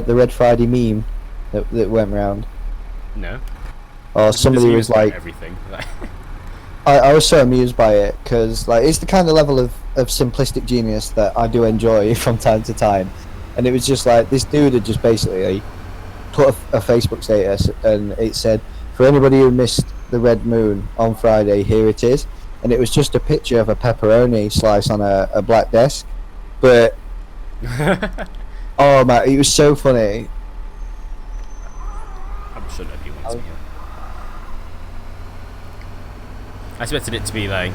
Red Friday meme that went round? No. Or somebody Just was used like, everything. I was so amused by it because like it's the kind of level of simplistic genius that I do enjoy from time to time, and it was just like this dude had just basically put a Facebook status and it said, for anybody who missed the red moon on Friday, here it is, and it was just a picture of a pepperoni slice on a black desk, but oh man, it was so funny. I'm sure nobody wants me. I expected it to be like,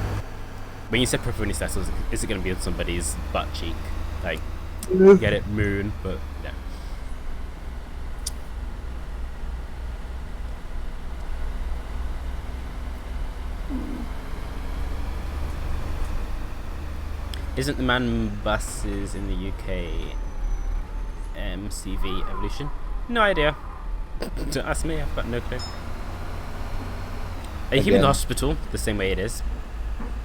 when you said pepperoni slice, is it going to be on somebody's butt cheek? Like, get it, moon, but no. Isn't the man buses in the UK MCV evolution? No idea. Don't ask me, I've got no clue. Are you keeping the hospital the same way it is?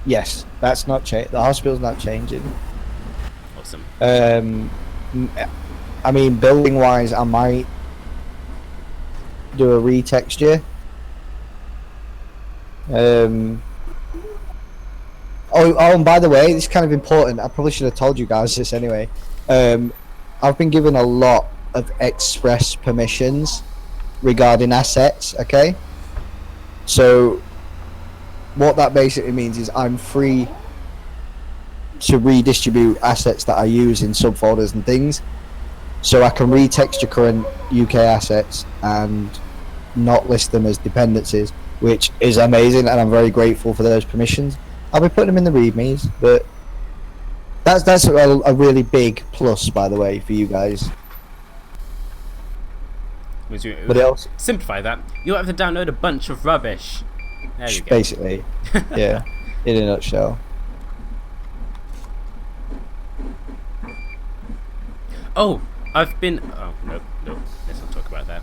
Yes, that's not changed. The hospital's not changing. Awesome. I mean, building wise, I might do a retexture. Oh, and by the way, this is kind of important. I probably should have told you guys this anyway. I've been given a lot of express permissions regarding assets. Okay, so what that basically means is I'm free to redistribute assets that I use in subfolders and things. So I can retexture current UK assets and not list them as dependencies, which is amazing, and I'm very grateful for those permissions. I'll be putting them in the readmes, but that's a really big plus, by the way, for you guys. What else? Simplify that. You'll have to download a bunch of rubbish. There you go. Basically, yeah, in a nutshell. Oh, I've been... Oh, nope. Let's not talk about that.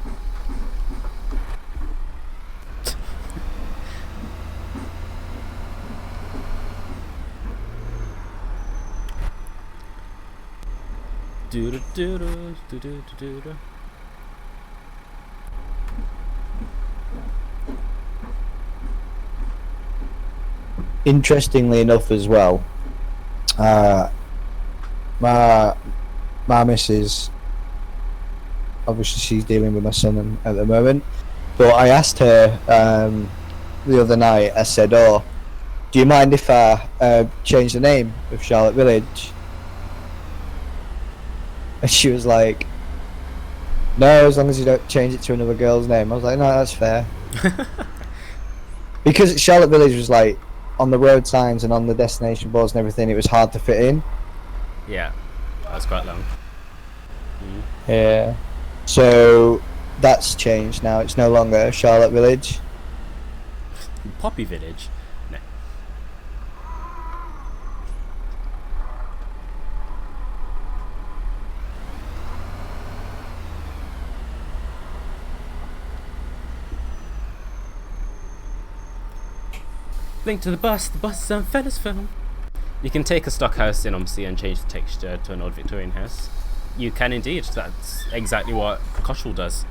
Interestingly enough, as well, my missus, obviously she's dealing with my son at the moment, but I asked her the other night, I said, oh, do you mind if I change the name of Charlotte Village? And she was like, no, as long as you don't change it to another girl's name. I was like, no, that's fair. Because Charlotte Village was like on the road signs and on the destination boards and everything, it was hard to fit in. Yeah, that was quite long. Yeah, so that's changed now. It's no longer Charlotte Village. Poppy Village? No. Link to the bus is on Fella's film. You can take a stock house in OMSI and change the texture to an old Victorian house. You can indeed, that's exactly what Cottrell does.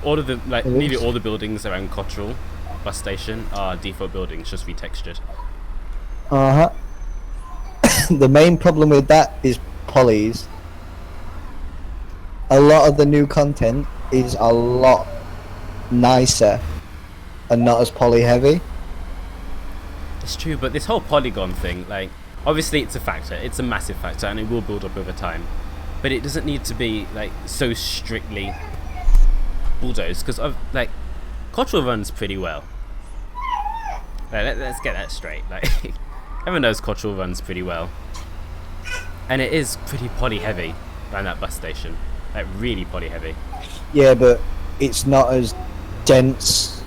All of the, like, nearly all the buildings around Cottrell bus station are default buildings, just retextured. Uh-huh. The main problem with that is polys. a lot of the new content is a lot nicer and not as poly heavy. It's true, but this whole polygon thing, like, obviously it's a factor, it's a massive factor, and it will build up over time. But it doesn't need to be like so strictly bulldozed, because like Cottrell runs pretty well. Let's get that straight. Like, everyone knows Cottrell runs pretty well, and it is pretty poly heavy around that bus station, like really poly heavy. Yeah, but it's not as dense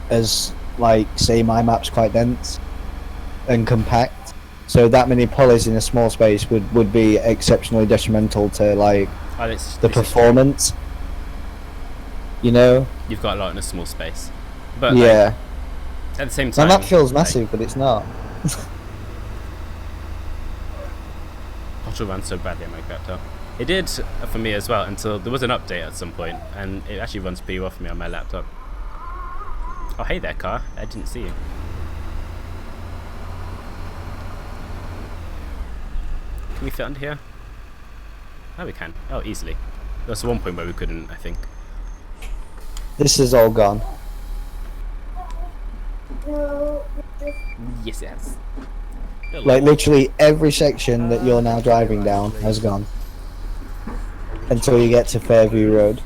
as, like, say my map's quite dense and compact, so that many polys in a small space would be exceptionally detrimental to, like, the performance, you know. You've got a lot in a small space, but yeah, like, at the same time, and that feels like, massive, but it's not. Cottrell runs so badly on my laptop. It did for me as well until there was an update at some point, and it actually runs pretty well for me on my laptop. Oh, hey there, car. I didn't see you. Can we fit under here? Oh, we can. Oh, easily. There was one point where we couldn't, I think. This is all gone. Yes, it has. Like, literally every section that you're now driving down has gone until you get to Fairview Road.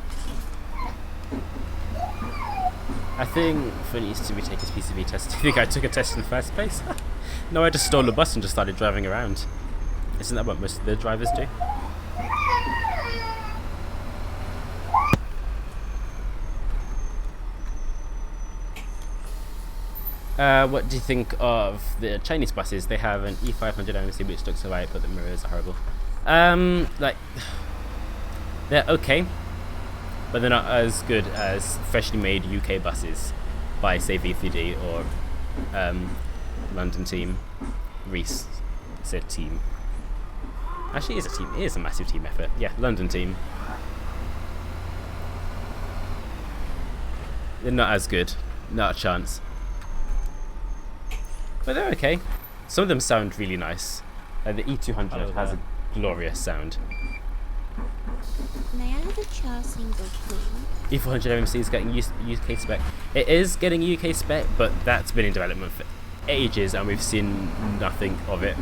I think Finn needs to retake his PCV test. Do you think I took a test in the first place? No, I just stole a bus and just started driving around. Isn't that what most of the drivers do? What do you think of the Chinese buses? They have an E500 OMSI which looks alright, but the mirrors are horrible. Like, they're okay, but they're not as good as freshly made UK buses by, say, V3D or London team. Reese said team. Actually, it is a team. It is a massive team effort. Yeah, London team. They're not as good. Not a chance. But they're okay. Some of them sound really nice. The E200 has a glorious sound. May I have a char single, please? E400 OMC is getting UK spec. It is getting UK spec, but that's been in development for ages and we've seen nothing of it.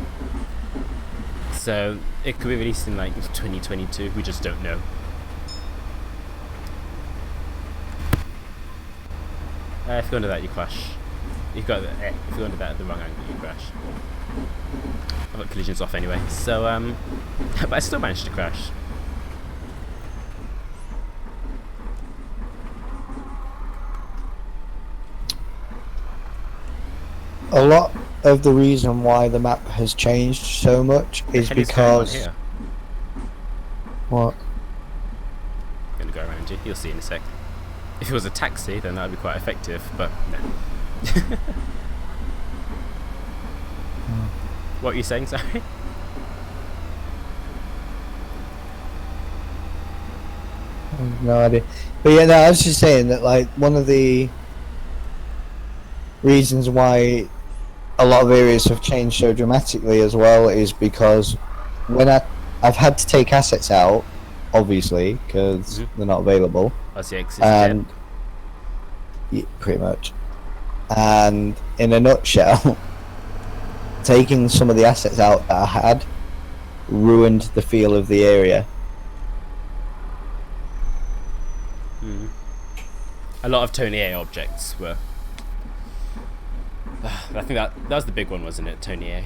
So it could be released in like 2022, we just don't know. If you go under that, you crash. If you go under that at the wrong angle, you crash. I've got collisions off anyway, so but I still managed to crash. A lot of the reason why the map has changed so much is because... Here. What? I'm gonna go around you, you'll see in a sec. If it was a taxi, then that would be quite effective, but no. What were you saying, sorry? No idea. But yeah, no, I was just saying that, like, one of the reasons why a lot of areas have changed so dramatically as well is because when I've had to take assets out, obviously, because they're not available. RCX is And dead. yeah, pretty much. And in a nutshell, taking some of the assets out that I had ruined the feel of the area. A lot of Tony A objects were. I think that was the big one, wasn't it? Tony A.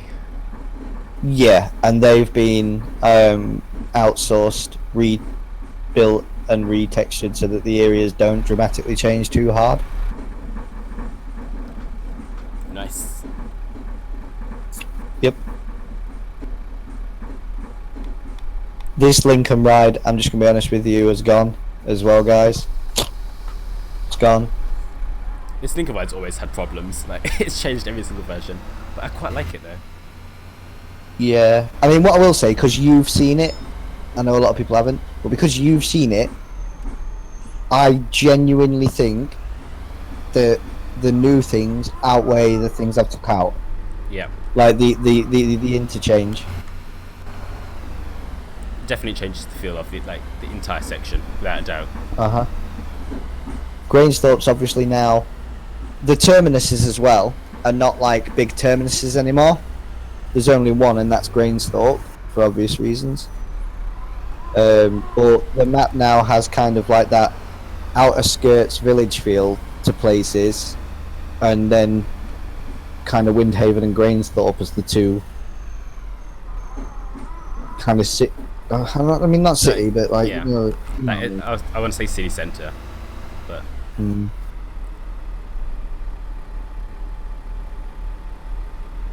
Yeah, and they've been outsourced, rebuilt and retextured so that the areas don't dramatically change too hard. Nice. Yep. This Lincoln ride, I'm just gonna be honest with you, has gone as well, guys. It's gone. This Lincoln Ride's always had problems. Like, it's changed every single version, but I quite like it though. Yeah, I mean, what I will say, because you've seen it, I know a lot of people haven't, but because you've seen it, I genuinely think that the new things outweigh the things I've took out. Yeah. Like the interchange. definitely changes the feel of the entire section, without a doubt. Grainsthorpe's obviously now, the terminuses as well are not like big terminuses anymore. There's only one, and that's Grainsthorpe for obvious reasons. But the map now has kind of like that outer skirts village feel to places, and then kind of Windhaven and Grainsthorpe as the two kind of I mean, not city, but like, yeah. you know. I want to say city centre, but I'm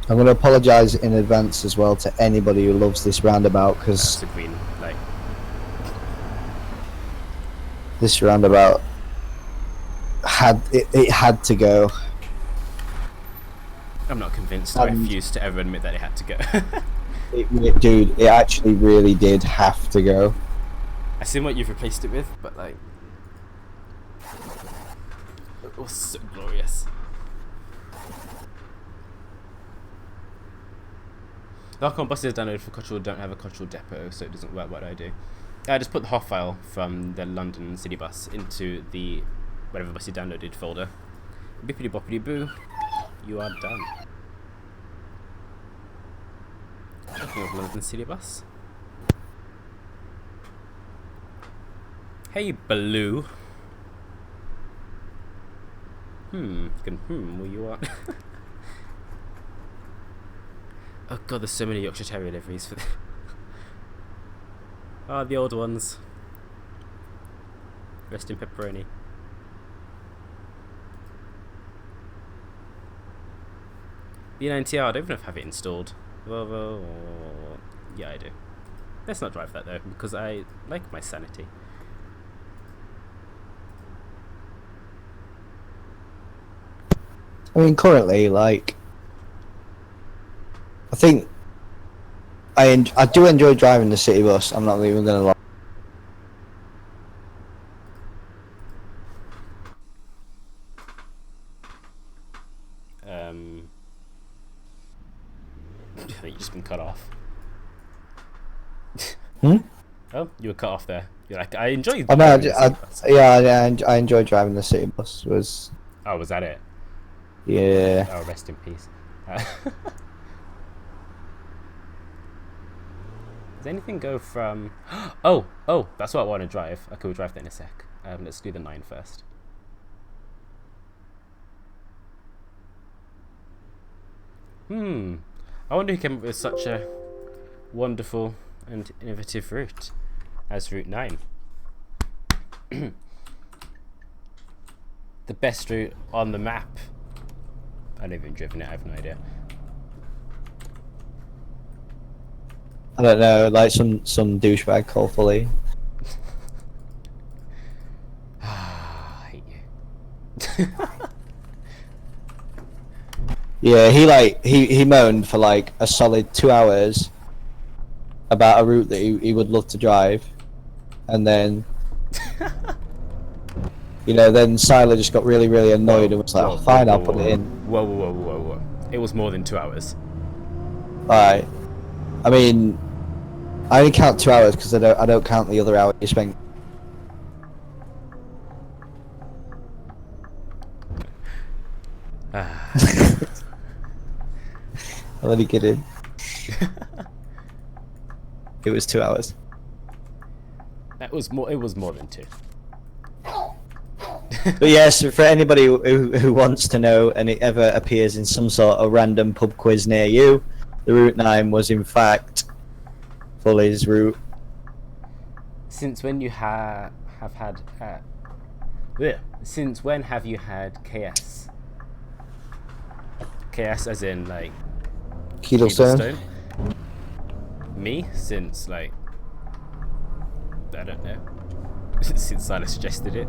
going to apologise in advance as well to anybody who loves this roundabout, because that's a green, like, this roundabout it had to go. I'm not convinced. I refuse to ever admit that it had to go. Dude, it actually really did have to go. I see what you've replaced it with, but like, it was so glorious. The Archon buses downloaded for Cottrell don't have a Cottrell depot, so it doesn't work. What do I do? I just put the HOF file from the London city bus into the whatever bus you downloaded folder. Bippity boppity boo, you are done. Talking of London city bus. Hey, Baloo. Well, you are. Oh god, there's so many Yorkshire Terrier liveries for the old ones. Rest in pepperoni. B9TR, I don't even know if I have it installed. Yeah, I do. Let's not drive that though, because I like my sanity. I mean, currently, like, I think I do enjoy driving the city bus. I'm not even going to lie. I think you've just been cut off. Oh, you were cut off there. You're like, I enjoy. Oh, no, I enjoy driving the city bus. Oh, was that it? Yeah. Oh, rest in peace. Does anything go from... Oh, that's what I want to drive. Okay, we'll drive that in a sec. Let's do the 9 first. I wonder who came up with such a wonderful and innovative route as Route 9. The best route on the map. I've never even driven it, I have no idea. I don't know, like some douchebag hopefully. I hate you. Yeah, he moaned for like a solid 2 hours about a route that he would love to drive, and then you know, then Siler just got really annoyed and was like, fine, I'll put it in. Whoa. It was more than 2 hours. Alright. I mean, I only count 2 hours because I don't count the other hour you spent. I'm only kidding. It was 2 hours. It was more than 2. But yes, for anybody who wants to know, and it ever appears in some sort of random pub quiz near you, the Route 9 was in fact Fully's route. Since when you have had... Since when have you had KS? KS as in, like... Keelstone? Me? Since, like... I don't know. Since Silas suggested it.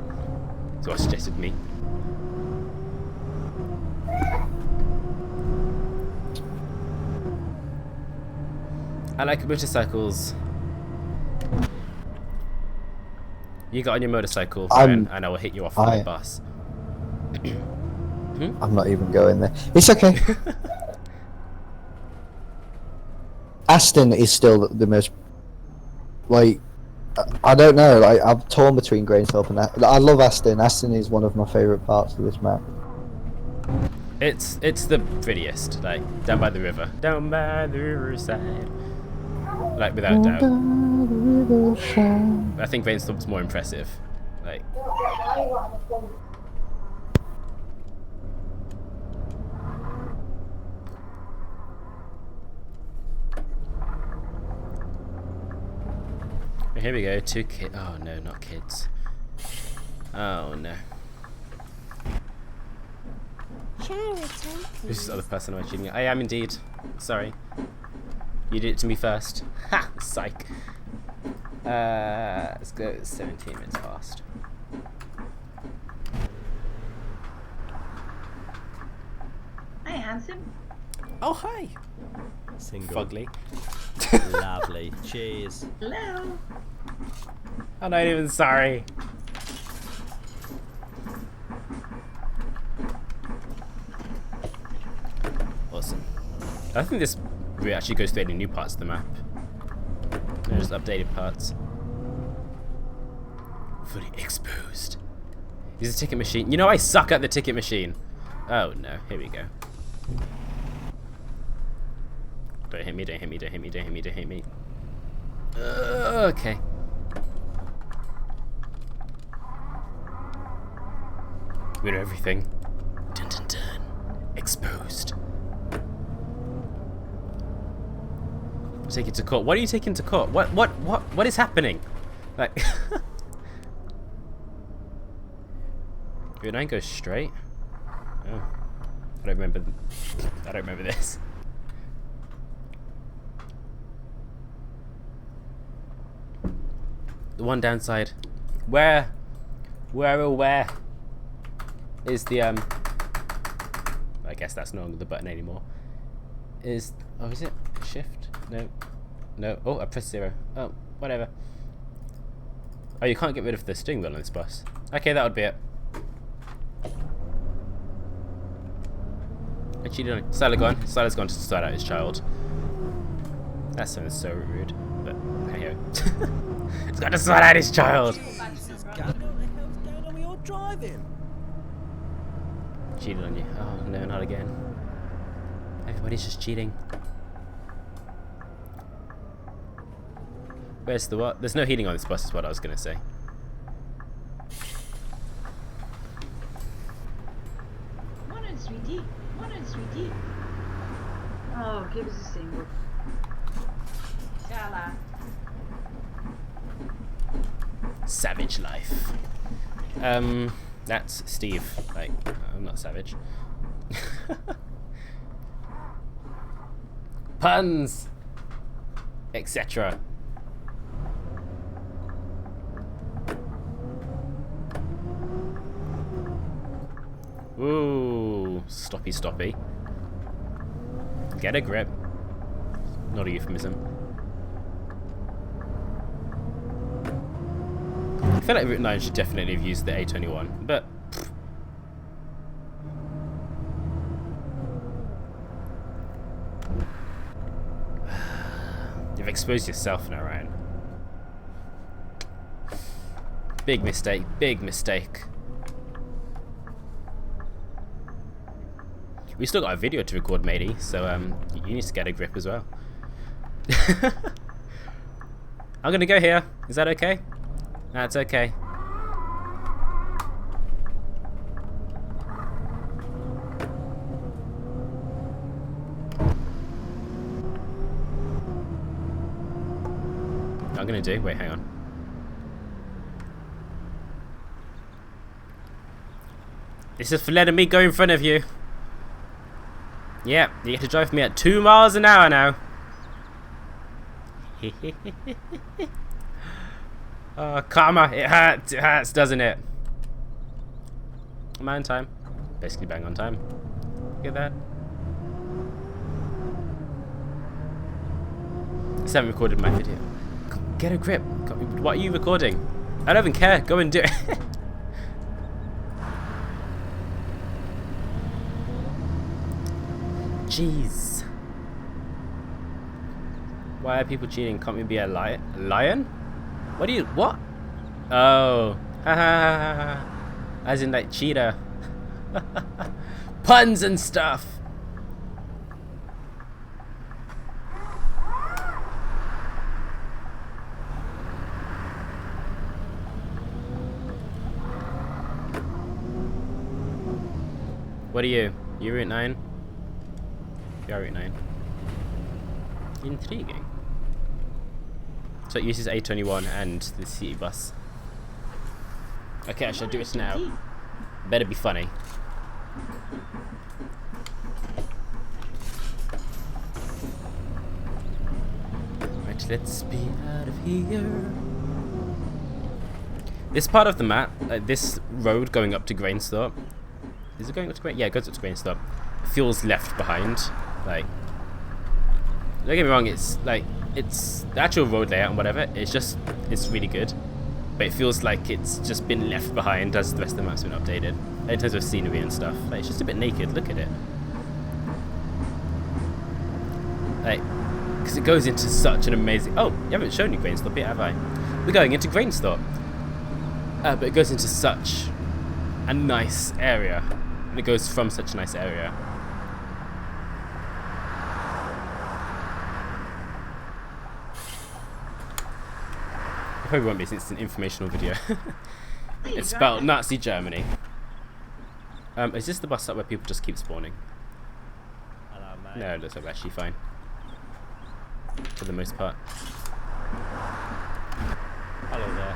So I suggested me. I like motorcycles. You got on your motorcycle, and I will hit you off on the bus. I'm not even going there. It's okay. Aston is still the most like, I don't know. Like, I'm torn between Granthorpe and I love Aston. Aston is one of my favourite parts of this map. It's the prettiest, like down by the river, down by the riverside, like without doubt. I think Rainstorm's more impressive, like. Here we go, 2 kids. Oh no, not kids. Oh no. Who's this other person am I cheating at? I am indeed. Sorry. You did it to me first. Ha! Psych. Let's go 17 minutes past. Hi, handsome. Oh, hi! Single. Fugly. Lovely. Cheers. Hello. I'm not even sorry. Awesome. I think this route actually goes through any new parts of the map. No, just updated parts. Fully exposed. Use a ticket machine. You know I suck at the ticket machine. Oh no, here we go. Don't hit me, don't hit me, don't hit me, don't hit me, don't hit me. Okay. We know everything. Dun dun dun. Exposed. Take it to court. What are you taking to court? What is happening? Like Your 9 goes straight? Oh. I don't remember this. The one downside. Where is the I guess that's no longer the button anymore. Is it shift? No. Oh, I pressed 0. Oh, whatever. Oh, you can't get rid of the steering wheel on this bus. Okay, that would be it. I cheated on it. Silas gone to sort out his child. That sounds so rude, but hey ho. He's got to sort out his child. Jesus, God, what the hell's going on with your driving? Cheated on you. Oh no, not again. Everybody's just cheating. Where's the what? There's no heating on this bus is what I was gonna say. Morning, sweetie. Morning, sweetie. Oh, give us a single. Shala. Savage life. That's Steve. Like, I'm not savage. Puns, etc. Ooh, stoppy. Get a grip. Not a euphemism. I feel like Route 9 should definitely have used the A21, but pff. You've exposed yourself now, Ryan. Big mistake, big mistake. We still got a video to record, matey, so you need to get a grip as well. I'm gonna go here. Is that okay? That's okay. I'm gonna do. Wait, hang on. This is for letting me go in front of you. Yep, you get to drive me at 2 miles an hour now. Oh, karma, it hurts, doesn't it? Am I on time? Basically bang on time. Look at that. I still haven't recorded my video. Get a grip. What are you recording? I don't even care. Go and do it. Jeez. Why are people cheating? Can't we be a lion? What do you... What? Oh. Ha ha ha ha. As in like cheetah. Puns and stuff. What are you? You Route 9? You're Route 9. Intriguing. So it uses A21 and the city bus. Okay, I should do it now. Better be funny. Right, let's be out of here. This part of the map, this road going up to Grainsthorpe, is it going up to Grainsthorpe? Yeah, it goes up to Grainsthorpe. Feels left behind. Like, don't get me wrong, it's like, it's the actual road layout and whatever, it's really good. But it feels like it's just been left behind as the rest of the map's been updated. In terms of scenery and stuff. Like, it's just a bit naked, look at it. Like, because it goes into such an amazing... Oh, you haven't shown you Grainsthorpe yet, have I? We're going into Grainsthorpe. But it goes into such a nice area. And it goes from such a nice area. It probably won't be since it's an informational video. It's about Nazi Germany. Is this the bus stop where people just keep spawning? Hello, mate. No, it looks like we're actually fine. For the most part. Hello there.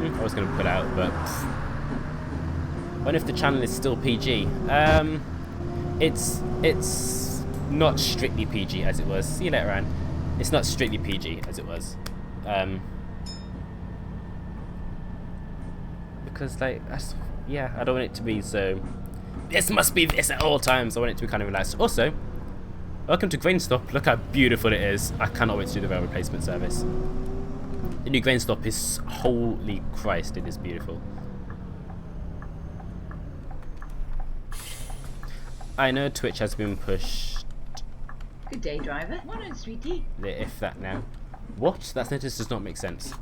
I was going to put out, but... Wonder if the channel is still PG. It's not strictly PG as it was. See you later, Anne. It's not strictly PG as it was. Because, like, yeah, I don't want it to be so... This must be this at all times. I want it to be kind of relaxed. Also, welcome to Grainsthorpe. Look how beautiful it is. I cannot wait to do the rail replacement service. The new Grainsthorpe is... Holy Christ, it is beautiful. I know Twitch has been pushed. Good day, driver. Morning, sweetie. If that now. What? That sentence does not make sense.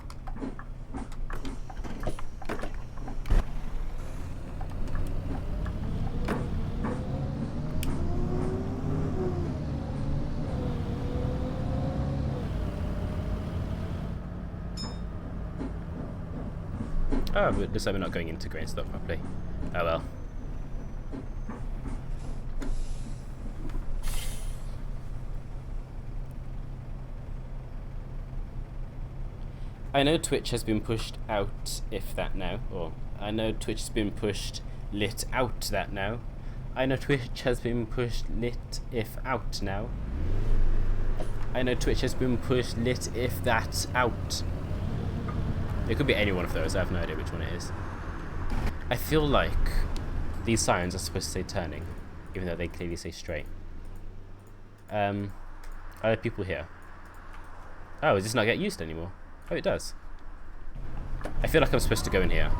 Oh, but looks like we're not going into Grainsthorpe properly. Oh well. I know Twitch has been pushed out, if that now. Or, I know Twitch has been pushed lit out that now. I know Twitch has been pushed lit if out now. I know Twitch has been pushed lit if that out. It could be any one of those, I have no idea which one it is. I feel like these signs are supposed to say turning, even though they clearly say straight. Are there people here? Oh, does this not get used anymore? Oh, it does. I feel like I'm supposed to go in here.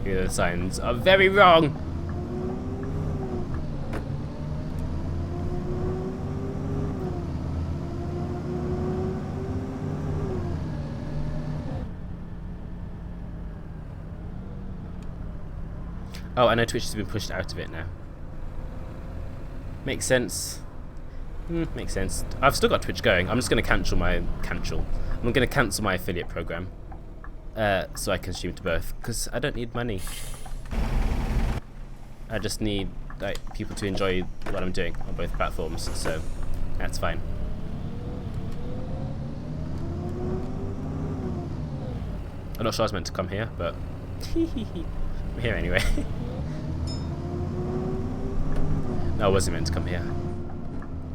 The signs are very wrong! Oh, I know Twitch has been pushed out of it now. Makes sense. Makes sense. I've still got Twitch going. I'm just going to cancel my I'm going to cancel my affiliate program, so I can stream to both. Because I don't need money. I just need like people to enjoy what I'm doing on both platforms. So that's fine. I'm not sure I was meant to come here, but I'm here anyway. No, I wasn't meant to come here.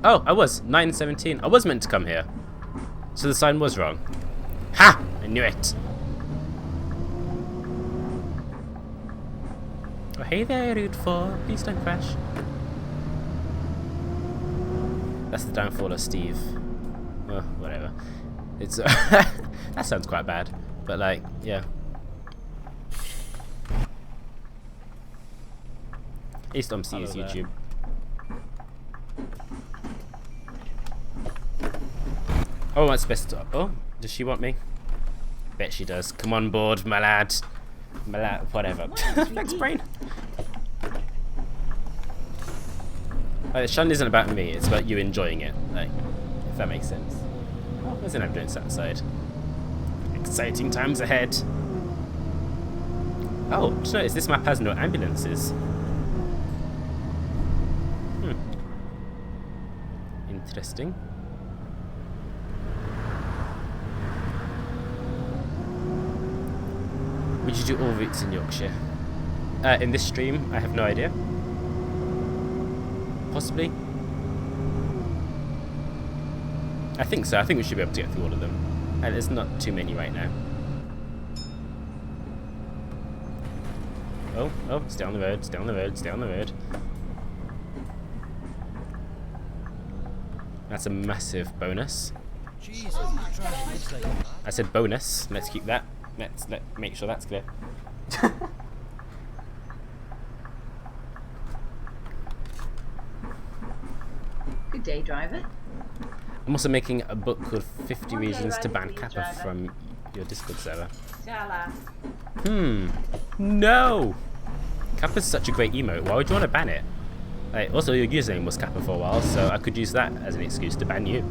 Oh, I was. 9:17. I was meant to come here. So the sign was wrong. Ha! I knew it. Oh, hey there, Route 4. Please don't crash. That's the downfall of Steve. Oh, whatever. It's that sounds quite bad. But like, yeah. East OMSI is Hello there. YouTube. Oh, what's best to, oh, does she want me? Bet she does. Come on board, my lad. My lad, whatever. Thanks, brain. Like, Shun isn't about me, it's about you enjoying it. Like, if that makes sense. Oh, there's an ambulance outside. Exciting times ahead. Oh, just notice this map has no ambulances. Interesting. Would you do all routes in Yorkshire? In this stream, I have no idea. Possibly. I think so. I think we should be able to get through all of them. And there's not too many right now. Oh, stay on the road, stay on the road, stay on the road. That's a massive bonus. I said bonus. Let's keep that. Let's make sure that's clear. Good day, driver. I'm also making a book called 50 Reasons to Ban Kappa from your Discord server. Jala. No! Kappa's such a great emote. Why would you want to ban it? Like, also, your username was Kappa for a while, so I could use that as an excuse to ban you.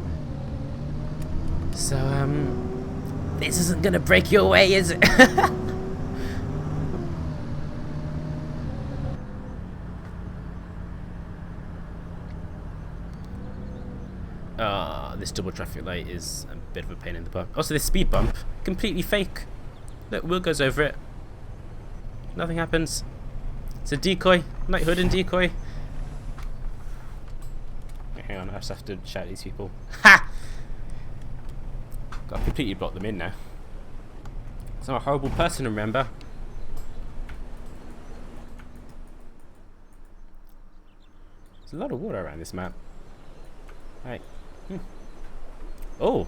So, this isn't gonna break your way, is it? This double traffic light is a bit of a pain in the butt. Also, this speed bump, completely fake. Look, Will goes over it. Nothing happens. It's a decoy, knighthood and decoy. Wait, hang on, I just have to shout at these people. Ha! Got to completely block them in now. So I'm a horrible person, remember? There's a lot of water around this map. Right. Oh.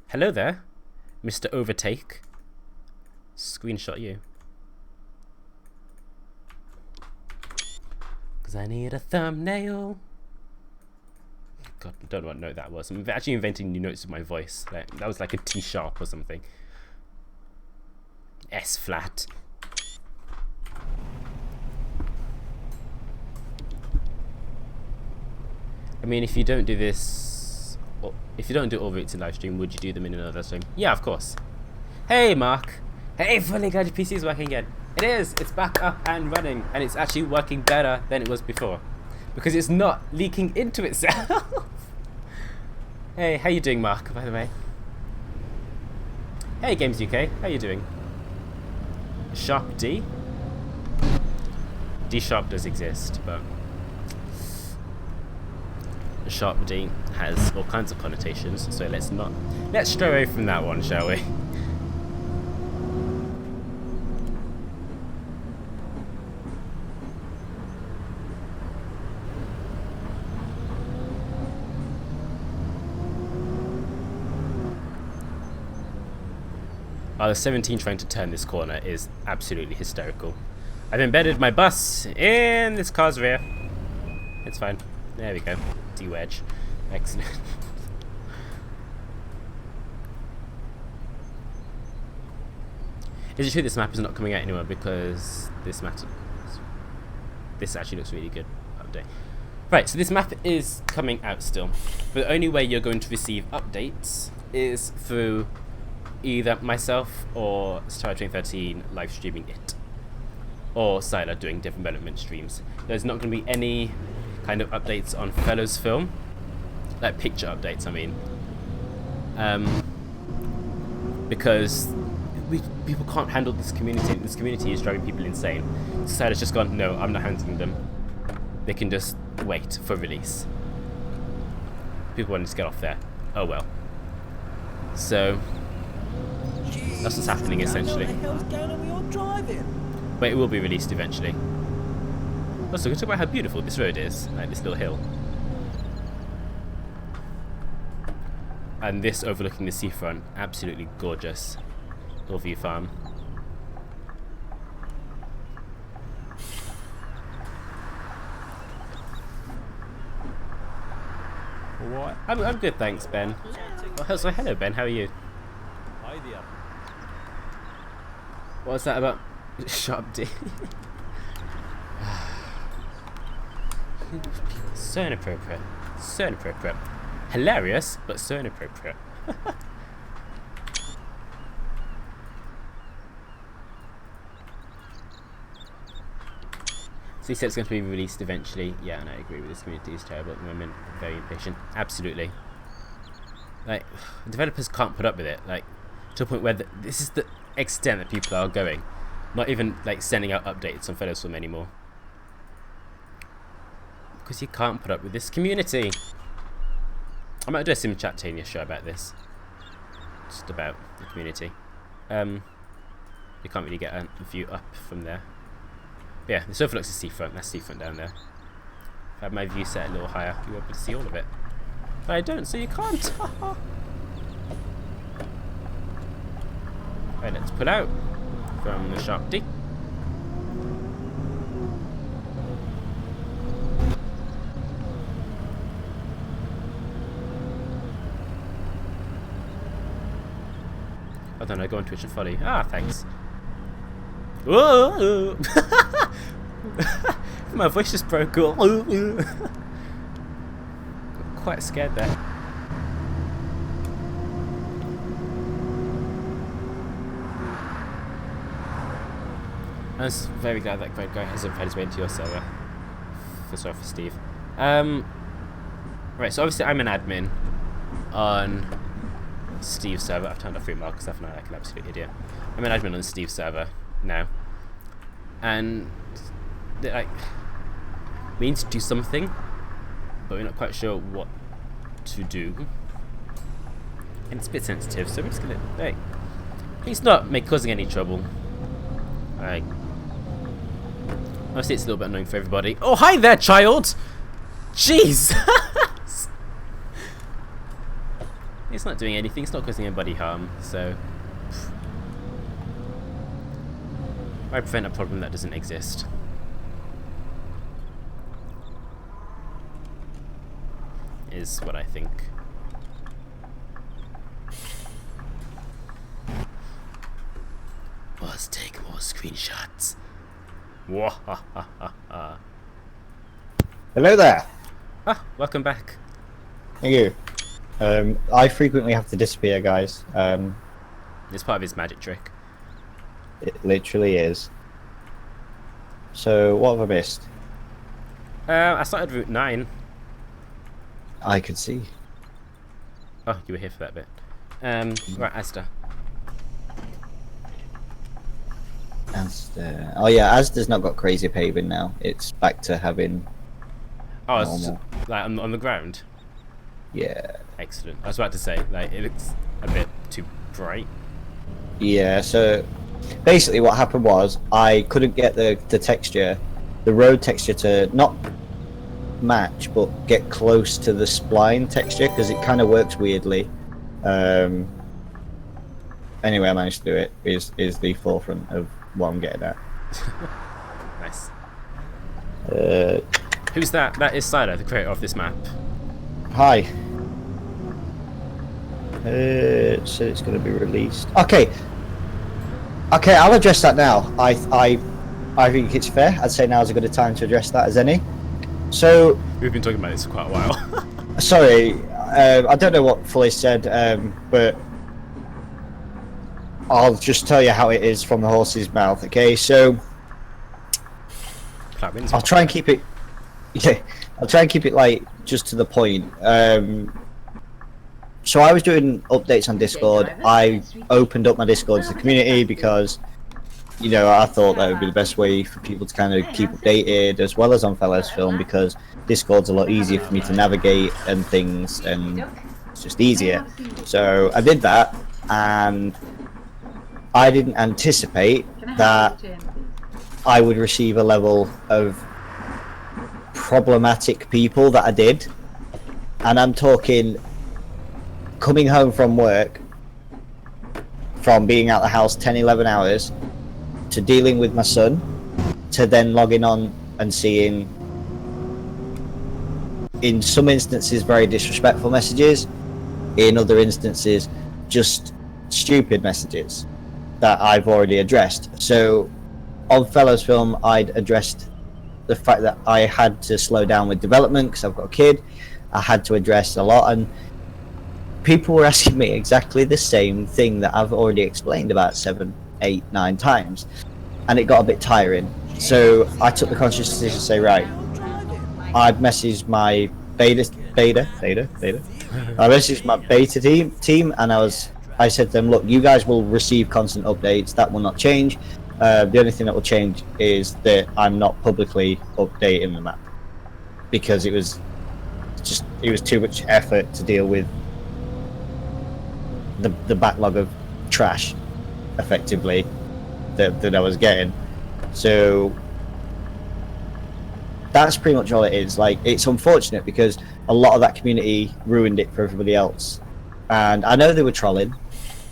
Hello there, Mr. Overtake. Screenshot you. Because I need a thumbnail. God, I don't know what note that was. I'm actually inventing new notes with my voice. Like, that was like a T sharp or something. S flat. I mean, if you don't do this, or if you don't do all routes in live stream, would you do them in another stream? Yeah, of course. Hey, Mark. Hey, finally glad your PC is working again. It is. It's back up and running, and it's actually working better than it was before, because it's not leaking into itself. Hey, how you doing, Mark? By the way. Hey, Games UK. How you doing? Sharp D. D sharp does exist, but sharp D has all kinds of connotations, so let's stray away from that one, shall we? The 17 trying to turn this corner is absolutely hysterical. I've embedded my bus in this car's rear. It's fine. There we go. D-wedge. Excellent. Is it true this map is not coming out anymore because this actually looks really good update. Right, so this map is coming out still, but the only way you're going to receive updates is through either myself or Star2013 live streaming it, or Sylar doing development streams. There's not going to be any kind of updates on Fellows Film, like picture updates, I mean, because people can't handle this community. This community is driving people insane. So Sylar's just gone, no, I'm not handling them. They can just wait for release. People want to just get off there. Oh well. So that's what's happening essentially. But it will be released eventually. Also, we can talk about how beautiful this road is, like this little hill. and this overlooking the seafront, absolutely gorgeous. Hillview Farm. What? I'm good, thanks, Ben. Oh, so hello, Ben. How are you? Hi there. What was that about? Sharp D. So inappropriate. So inappropriate. Hilarious, but so inappropriate. So he said it's going to be released eventually. Yeah, and I agree with this community is terrible at the moment. Very impatient. Absolutely. Like, developers can't put up with it. Like, to a point where this is the extent that people are going. Not even, like, sending out updates on Fellows anymore. Because you can't put up with this community. I might do a sim chat show about this. Just about the community. You can't really get a view up from there. But yeah, this overlooks the seafront. That's seafront down there. If I had my view set a little higher, you were able to see all of it. But I don't, so you can't. Right, let's pull out from the Sharp D. Oh, then I go on Twitch and follow you. Ah, thanks. Whoa! My voice just broke. Quite scared there. I'm very glad that great guy hasn't found his way into your server. Sorry for Steve. Right, so obviously I'm an admin on Steve's server. I've turned off free mark stuff now, like an absolute idiot. I'm an admin on Steve's server now, and like we need to do something, but we're not quite sure what to do, and it's a bit sensitive, so we're just gonna like please not causing any trouble. Like, obviously it's a little bit annoying for everybody. Oh, hi there, child. Jeez. It's not doing anything, it's not causing anybody harm, so why prevent a problem that doesn't exist? Is what I think. Let's take more screenshots. Wahahaha. Hello there. Ah, welcome back. Thank you. I frequently have to disappear, guys. It's part of his magic trick. It literally is. So, what have I missed? I started Route 9. I could see. Oh, you were here for that bit. Right, Asda. Asda. Oh yeah, Asda's not got crazy paving now. It's back to having Oh, it's normal. like on the ground. Yeah. Excellent. I was about to say, like, it looks a bit too bright. Yeah, so basically what happened was I couldn't get the texture, the road texture to not match but get close to the spline texture because it kind of works weirdly. Anyway, I managed to do it. Is the forefront of what I'm getting at. Nice. Uh, Who's that? That is Siler, the creator of this map. Hi. So it's going to be released. Okay, I'll address that now. I think it's fair. I'd say now is as good a time to address that as any. So We've been talking about this for quite a while. sorry, I don't know what Fully said, but I'll just tell you how it is from the horse's mouth. Okay, so I'll try and keep it. Yeah, I'll try and keep it like just to the point. So I was doing updates on Discord. I opened up my Discord to the community because, you know, I thought that would be the best way for people to kind of keep updated, as well as on Fellows Film, because Discord's a lot easier for me to navigate and things, and it's just easier. So I did that, and I didn't anticipate that I would receive a level of problematic people that I did, and I'm talking coming home from work, from being out the house 10, 11 hours, to dealing with my son, to then logging on and seeing, in some instances, very disrespectful messages, in other instances, just stupid messages that I've already addressed. So on Fellows Film, I'd addressed the fact that I had to slow down with development because I've got a kid. I had to address a lot, and people were asking me exactly the same thing that I've already explained about 7, 8, 9 times, and it got a bit tiring. So I took the conscious decision to say, right, I'd messaged my beta. I messaged my beta team, and I said to them, look, you guys will receive constant updates. That will not change. The only thing that will change is that I'm not publicly updating the map, because it was too much effort to deal with the backlog of trash, effectively, that I was getting. So that's pretty much all it is. Like, it's unfortunate because a lot of that community ruined it for everybody else, and I know they were trolling.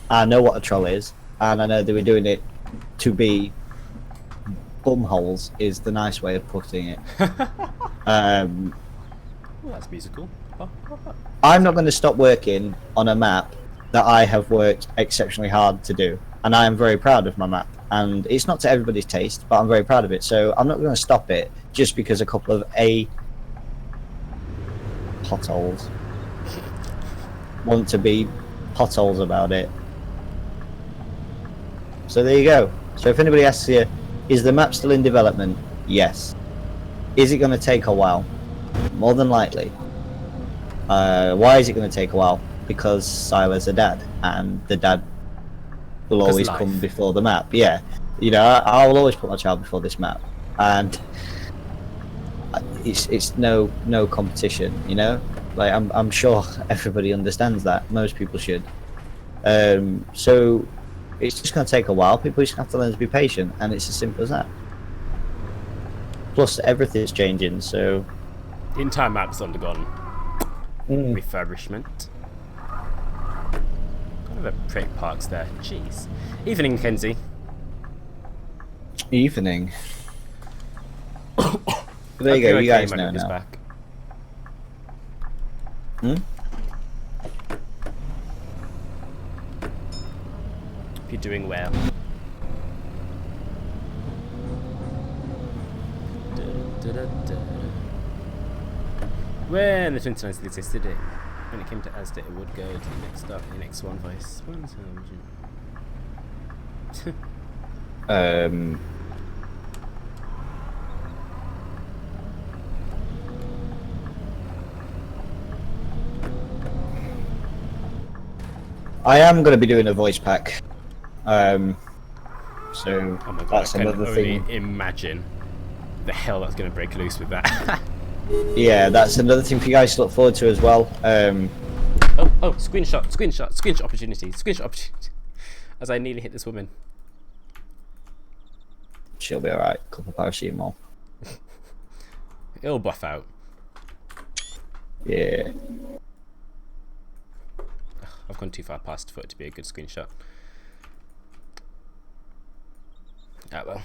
I know what a troll is, and I know they were doing it to be bumholes, is the nice way of putting it. Well, that's musical. I'm not going to stop working on a map that I have worked exceptionally hard to do, and I am very proud of my map, and it's not to everybody's taste, but I'm very proud of it. So I'm not going to stop it just because a couple of potholes want to be potholes about it. So there you go. So if anybody asks you, is the map still in development? Yes. Is it going to take a while? More than likely. Why is it going to take a while? Because Sila's a dad, and the dad will always come before the map. Yeah, you know, I will always put my child before this map, and it's no competition. You know, like I'm sure everybody understands that. Most people should. So it's just going to take a while. People just have to learn to be patient, and it's as simple as that. Plus, everything's changing, so The entire map's undergone refurbishment. Kind of a pretty parks there. Jeez. Evening, Kenzie. Evening. There you go. You guys know now. Back. Hmm? Hope you're doing well. When the 29th existed, when it came to Asda, it would go to the next stop, the next one vice. I am going to be doing a voice pack. So Oh my god, that's I can another only thing. imagine the hell that's going to break loose with that. Yeah, that's another thing for you guys to look forward to as well. Oh, screenshot opportunity. As I nearly hit this woman. She'll be alright. Couple of paracetamol. It'll buff out. Yeah. I've gone too far past for it to be a good screenshot. Ah well.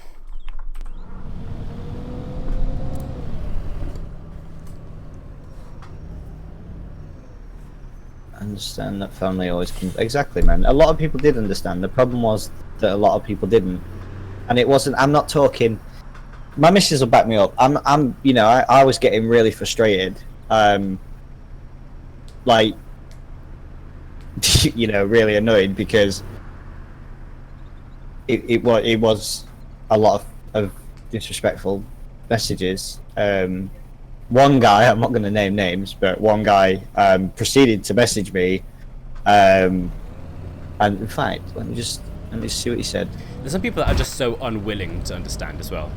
Understand that family always comes. Exactly, man. A lot of people did understand. The problem was that a lot of people didn't, and it wasn't. I'm not talking. My missus will back me up. I'm. You know, I was getting really frustrated. Like, you know, really annoyed because it was a lot of disrespectful messages. One guy, I'm not going to name names, but one guy proceeded to message me, and in fact, let me see what he said. There's some people that are just so unwilling to understand as well.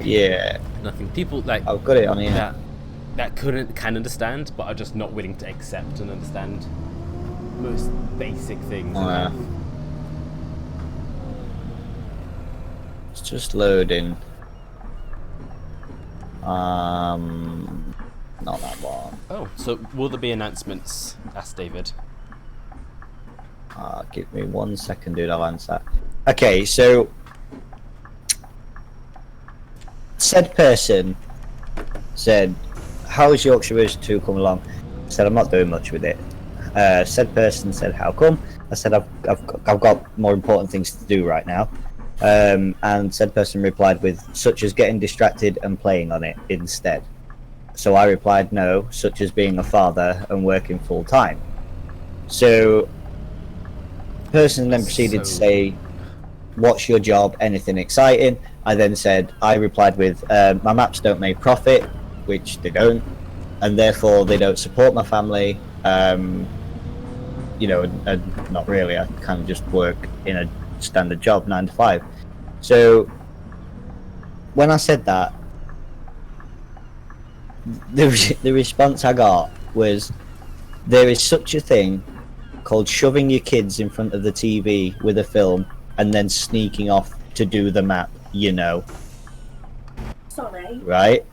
Yeah. Nothing. People like I've got it on here. That can understand, but are just not willing to accept and understand most basic things. Oh, yeah. It's just loading. Not that one. Oh, so will there be announcements? Asked David. Give me 1 second, dude. I'll answer that. Okay, so said person said, "How's Yorkshire Version 2 coming along?" I said, "I'm not doing much with it." Said person said, "How come?" I said, I've got more important things to do right now." And said person replied with, "Such as getting distracted and playing on it instead." So I replied, "No, such as being a father and working full time." So person then proceeded to say, "What's your job? Anything exciting?" I then said, I replied with, "My maps don't make profit," which they don't, and therefore they don't support my family. You know, and not really. I kind of just work in a standard job, 9 to 5. So when I said that, the response I got was, "There is such a thing called shoving your kids in front of the TV with a film and then sneaking off to do the map, you know." Sorry. Right?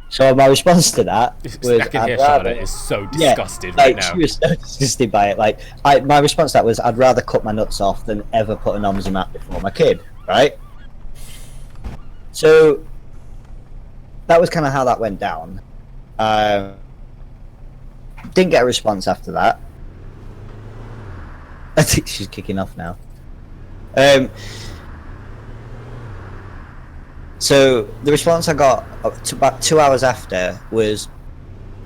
So my response to that was, I can hear Charlotte is so disgusted like, right now. she was so disgusted by it. Like, my response to that was, I'd rather cut my nuts off than ever put an OMSI map before my kid, right? So that was kind of how that went down. Didn't get a response after that. I think she's kicking off now. So the response I got about 2 hours after was,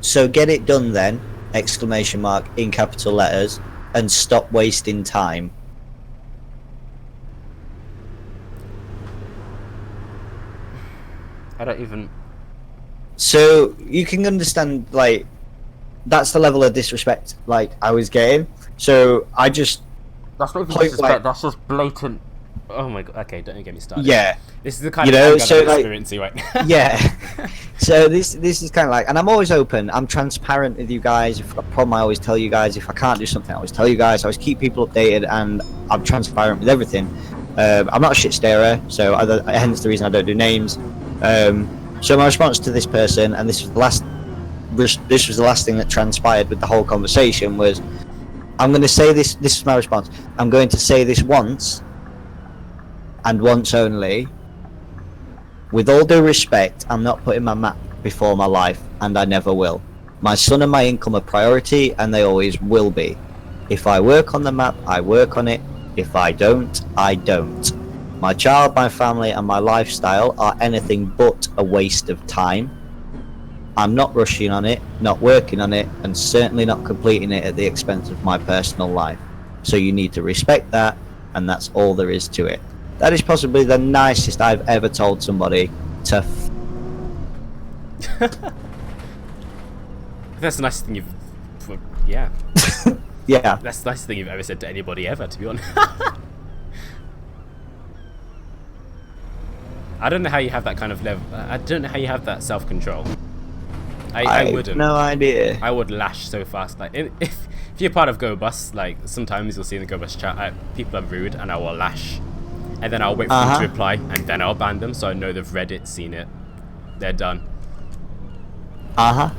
"So get it done then!" Exclamation mark in capital letters, "and stop wasting time." I don't even. So you can understand, like, that's the level of disrespect like I was getting. So I just That's not even point disrespect. blank- That's just blatant. Oh my god. Okay, don't get me started. yeah. This is the kind You of know, anger so, that I'm like- experiencing right now. Yeah. So this is kind of like, and I'm always open. I'm transparent with you guys. If I've got a problem, I always tell you guys. If I can't do something, I always tell you guys. I always keep people updated, and I'm transparent with everything. I'm not a shit starer, so hence the reason I don't do names. So my response to this person, and this was the last thing that transpired with the whole conversation, was, I'm going to say this. This is my response. "I'm going to say this once, and once only. With all due respect, I'm not putting my map before my life, and I never will. My son and my income are priority, and they always will be. If I work on the map, I work on it. If I don't, I don't. My child, my family, and my lifestyle are anything but a waste of time. I'm not rushing on it, not working on it, and certainly not completing it at the expense of my personal life. So you need to respect that, and that's all there is to it." That is possibly the nicest I've ever told somebody to That's the nicest thing you've. Yeah. yeah. That's the nicest thing you've ever said to anybody ever, to be honest. I don't know how you have that kind of level. I don't know how you have that self-control. I wouldn't. No idea. I would lash so fast. Like if you're part of Go Bus, like sometimes you'll see in the Go Bus chat, people are rude, and I will lash, and then I'll wait for them to reply, and then I'll ban them, so I know they've read it, seen it, they're done. I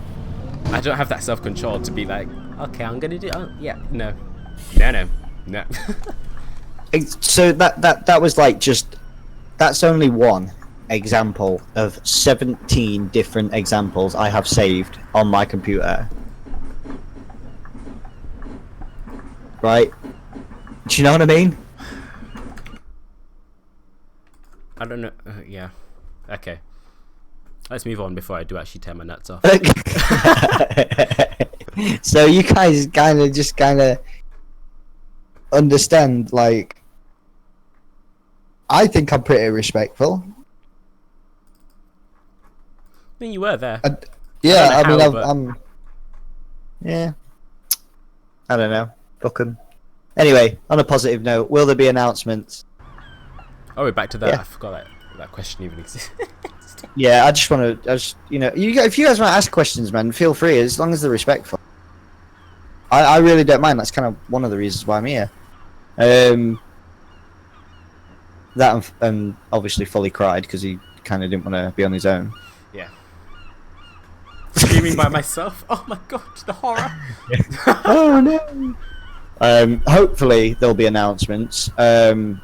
don't have that self-control to be like, okay, I'm gonna do. Oh, yeah, no. So that was like that's only one example of 17 different examples I have saved on my computer. Right? Do you know what I mean? I don't know. Yeah. Okay. Let's move on before I do actually tear my nuts off. So you guys kind of understand, like, I think I'm pretty respectful. I mean, you were there. Yeah, I mean, how, but- I'm. Yeah. I don't know. Fuck 'em. Anyway, on a positive note, will there be announcements? Oh, we're back to that. Yeah. I forgot that question even exists. Yeah, I just want to, if you guys want to ask questions, man, feel free, as long as they're respectful. I really don't mind. That's kind of one of the reasons why I'm here. That and obviously Fully cried because he kind of didn't want to be on his own. Yeah. Screaming by myself. Oh my god, the horror. Oh no! Hopefully there'll be announcements. I'm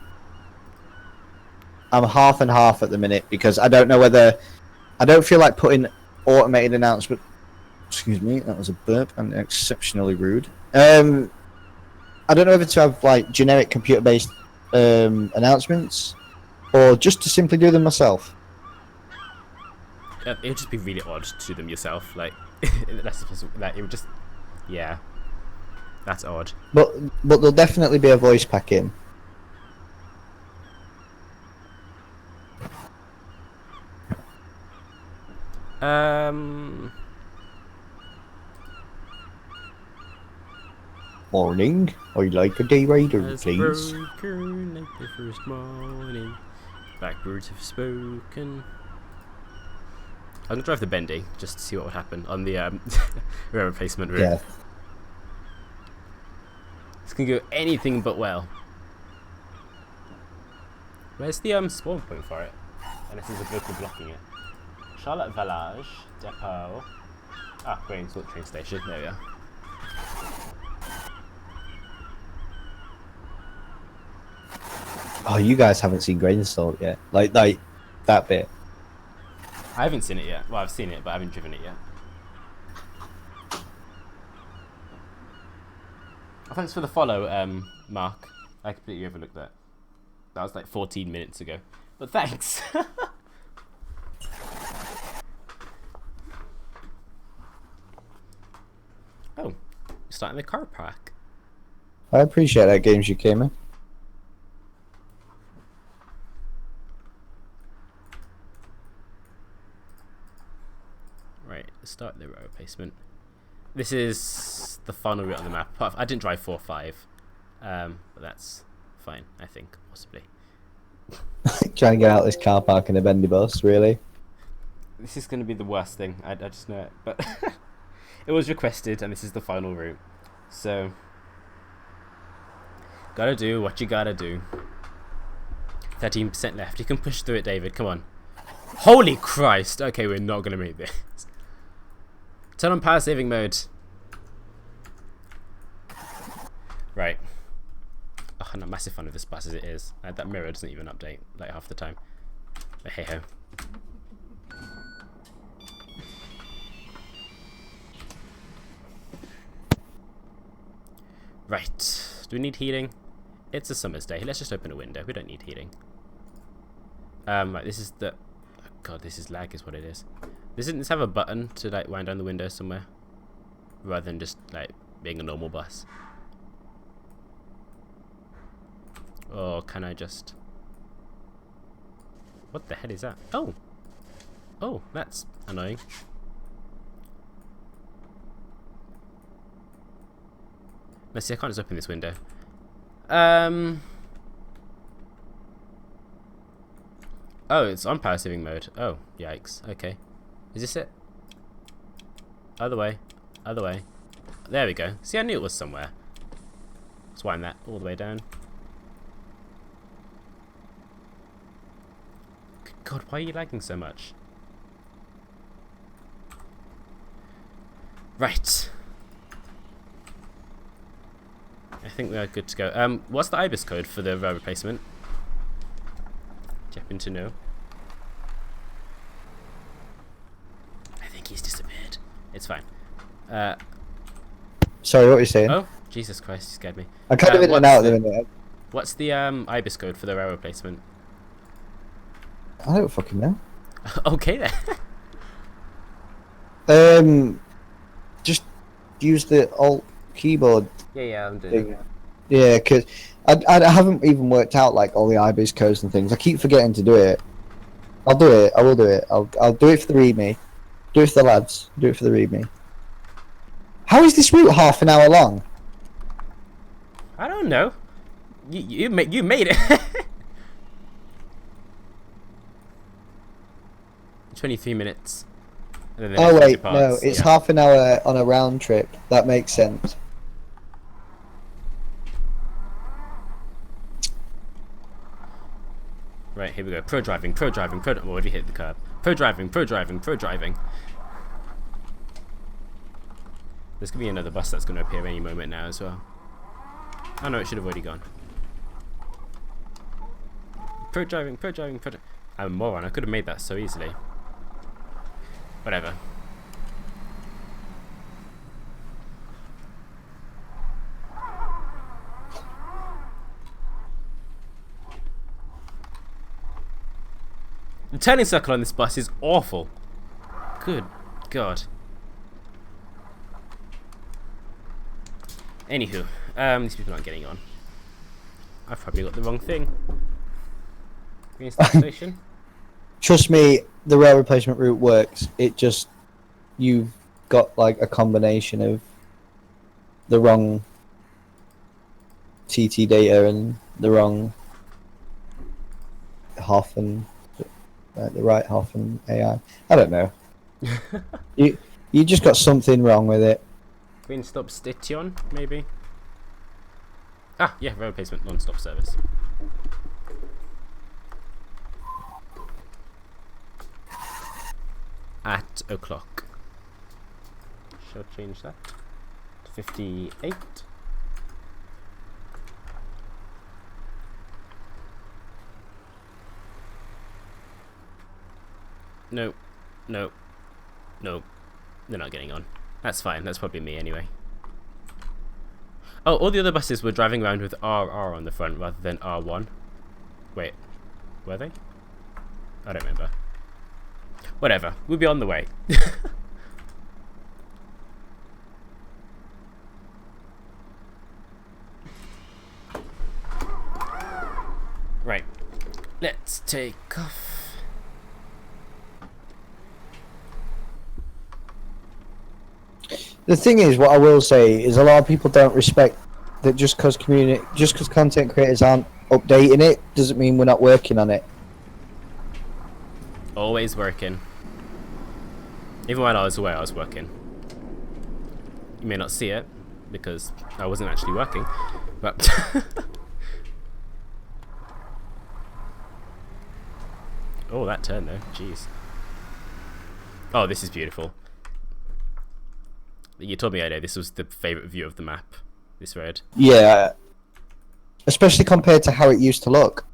half and half at the minute because I don't know whether I don't feel like putting automated announcement. Excuse me, that was a burp and exceptionally rude. I don't know whether to have like generic computer-based announcements or just to simply do them myself. It would just be really odd to do them yourself. Like that's like it would just, yeah, that's odd. But there'll definitely be a voice pack in. Morning. I'd like a day rider, Has please. broken like the first morning. Blackbirds have spoken. I'm gonna drive the bendy just to see what would happen on the rail replacement route. Yeah. This can go anything but well. Where's the spawn point for it? Unless there's a vehicle blocking it. Charlotte Village Depot. Ah, Grainswell train station. There we are. Oh, you guys haven't seen Grainswell yet. Like that bit. I haven't seen it yet. Well, I've seen it, but I haven't driven it yet. Oh, thanks for the follow, Mark. I completely overlooked that. That was like 14 minutes ago. But thanks. Oh, starting the car park. I appreciate that, Games You came in. Right, start the road replacement. This is the final route on the map. I didn't drive 4-5, but that's fine, I think, possibly. Trying to get out of this car park in a bendy bus, really? This is going to be the worst thing, I just know it, but it was requested, and this is the final route. So, gotta do what you gotta do. 13% left. You can push through it, David, come on. Holy Christ! Okay, we're not going to make this. Turn on power saving mode. Right. Oh, I'm not a massive fan of this bus as it is. That mirror doesn't even update like half the time. But hey ho. Right. Do we need heating? It's a summer's day. Let's just open a window. We don't need heating. Right, this is the... Oh god, this is lag is what it is. Doesn't this have a button to like wind down the window somewhere? Rather than just like being a normal bus. Or can I just... What the hell is that? Oh! Oh, that's annoying. Let's see, I can't just open this window. Oh, it's on power saving mode. Oh, yikes. Okay. Is this it? Other way. Other way. There we go. See, I knew it was somewhere. Let's wind that all the way down. God, why are you lagging so much? Right. I think we are good to go. What's the IBIS code for the road replacement? Do you happen to know? I think he's disappeared. It's fine. Sorry, what were you saying? Oh, Jesus Christ, you scared me. I kind of in and out of the minute. What's the IBIS code for the road replacement? I don't fucking know. Okay then. Just use the alt keyboard. Yeah, I'm doing it. Yeah, because I haven't even worked out like all the IBIS codes and things. I keep forgetting to do it. I'll do it. I will do it. I'll do it for the readme. Do it for the lads. Do it for the readme. How is this route half an hour long? I don't know. You made it. 23 minutes. And then the Oh next wait, parts, no, it's yeah. half an hour on a round trip. That makes sense. Right, here we go. Pro driving. I've already hit the curb. Pro driving. There's going to be another bus that's going to appear any moment now as well. Oh no, it should have already gone. Pro driving, pro driving, pro driving. I'm a moron, I could have made that so easily. Whatever. The turning circle on this bus is awful. Good God. Anywho, these people aren't getting on. I've probably got the wrong thing. Green Star Station. Trust me, the rail replacement route works. It just, you've got like a combination of the wrong TT data and the wrong Hoff and the right Hoff and AI. I don't know. You just got something wrong with it. Green Stop Station, maybe? Ah, yeah, rail replacement non-stop service. At o'clock. Shall change that to 58. No, no, no. They're not getting on. That's fine. That's probably me anyway. Oh, all the other buses were driving around with RR on the front rather than R1. Wait, were they? I don't remember. Whatever. We'll be on the way. Right. Let's take off. The thing is, what I will say is a lot of people don't respect that just because content creators aren't updating it doesn't mean we're not working on it. Always working. Even while I was away, I was working. You may not see it because I wasn't actually working, but oh, that turn though, jeez. Oh, this is beautiful. You told me earlier this was the favourite view of the map, this road. Yeah, especially compared to how it used to look.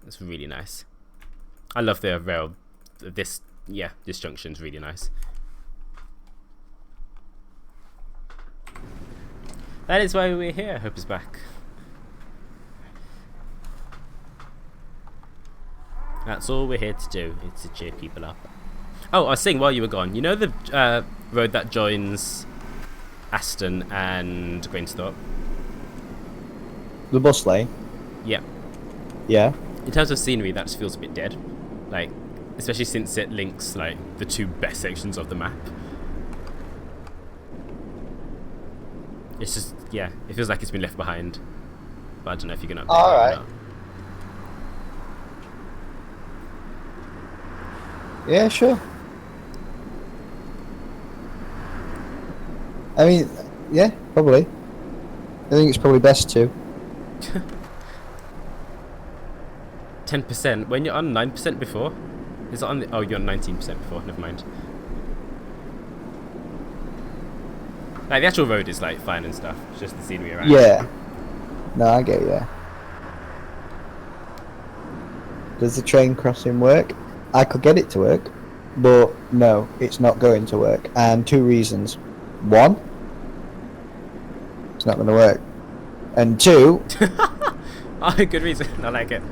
It's really nice. I love the rail. This junction's really nice. That is why we're here. Hope is back. That's all we're here to do, is to cheer people up. Oh, I was saying while you were gone, you know the road that joins Aston and Grainsthorpe? The bus lane? Yeah. Yeah. In terms of scenery, that just feels a bit dead. Like, especially since it links, like, the two best sections of the map. It's just, yeah, it feels like it's been left behind. But I don't know if you're going to update it or not. Yeah, sure. I mean, yeah, probably. I think it's probably best to. 10%? When you're on 9% before? Is it on the... Oh, you're on 19% before, never mind. Like, the actual road is, like, fine and stuff. It's just the scenery around. Yeah. No, I get you. Does the train crossing work? I could get it to work, but no, it's not going to work. And two reasons. One, it's not going to work. And two... Oh, good reason. I like it.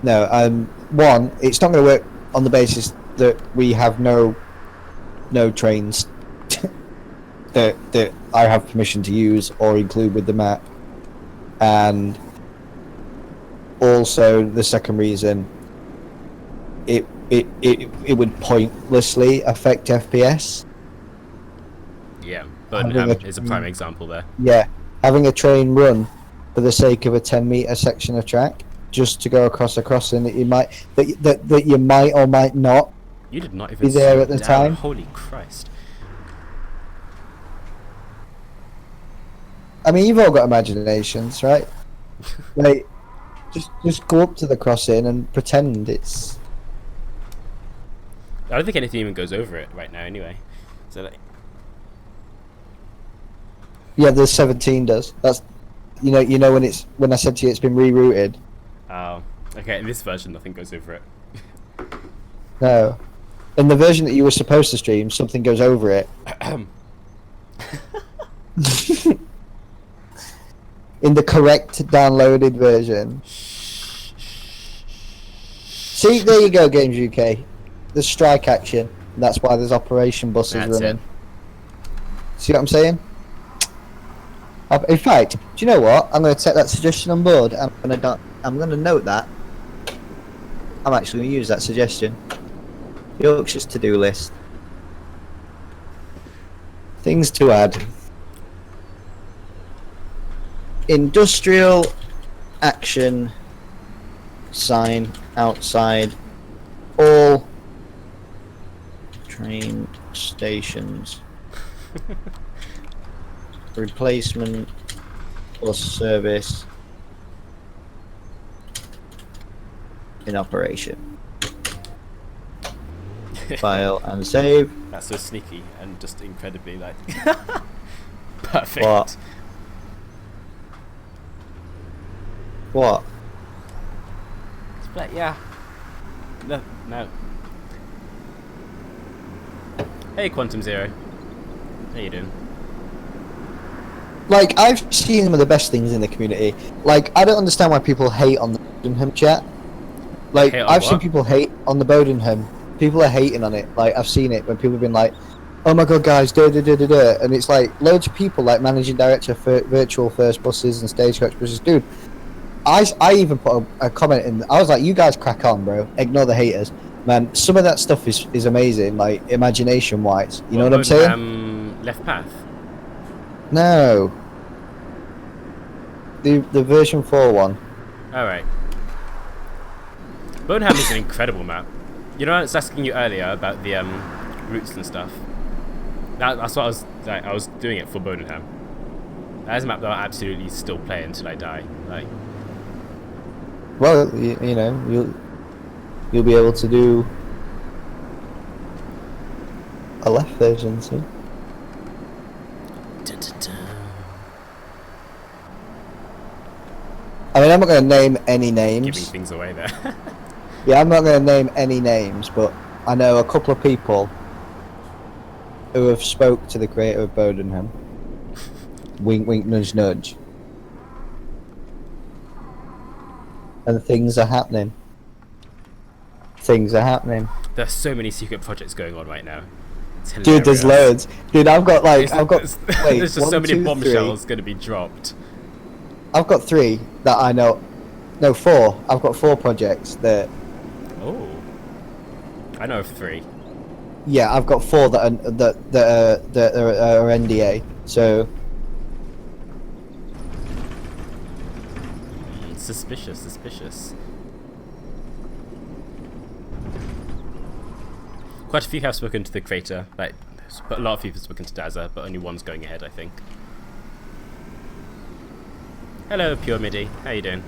No, one, it's not going to work on the basis that we have no trains that I have permission to use or include with the map. And also the second reason, it would pointlessly affect FPS. Yeah, Birmingham is a prime example there. Yeah, having a train run for the sake of a 10-meter section of track just to go across a crossing that you might that you might or might not You did not even be there at the down. time. Holy Christ. I mean, you've all got imaginations, right? Like, just go up to the crossing and pretend it's... I don't think anything even goes over it right now anyway. So like, Yeah, the 17 does. That's you know when I said to you it's been rerouted. oh, okay. In this version, nothing goes over it. No, in the version that you were supposed to stream, something goes over it. In the correct downloaded version. See, there you go, Games UK. There's strike action, and that's why there's Operation Buses That's running. it. See what I'm saying? In fact, do you know what? I'm going to take that suggestion on board. I'm going to note that. I'm actually going to use that suggestion. Yorkshire's to-do list. Things to add. Industrial action sign outside all train stations. Replacement bus service in operation. File and save. That's so sneaky and just incredibly like perfect. What? What? But yeah. No. Hey, Quantum Zero. How you doing? Like, I've seen some of the best things in the community. Like, I don't understand why people hate on the Bodenham chat. Like, I've seen people hate on the Bodenham. People are hating on it. Like, I've seen it when people have been like, oh my god, guys, and it's like, loads of people, like, managing director for virtual first buses and stagecoach buses. Dude, I even put a comment in. I was like, you guys crack on, bro. Ignore the haters. Man, some of that stuff is amazing, like, imagination-wise. You know what I'm saying? Left path? No. The version 4 one. Alright. Boneham is an incredible map. You know, I was asking you earlier about the routes and stuff. That's what I was like. I was doing it for Boneham. That is a map that I'll absolutely still play until I die. Like, well, you know, you'll be able to do a left version soon. I mean, I'm not going to name any names. Giving things away there. Yeah, I'm not going to name any names, but I know a couple of people who have spoke to the creator of Bodenham. Wink, wink, nudge, nudge. And things are happening. Things are happening. There's so many secret projects going on right now. Dude, there's loads. Dude, I've got like, there's just so many bombshells going to be dropped. I've got 3 that I know. No, 4. I've got 4 projects that. Oh, I know of 3. Yeah, I've got 4 that are NDA. So. Suspicious. Quite a few have spoken to the creator, like, but a lot of people have spoken to Dazza, but only one's going ahead, I think. Hello, Pure MIDI. How you doing?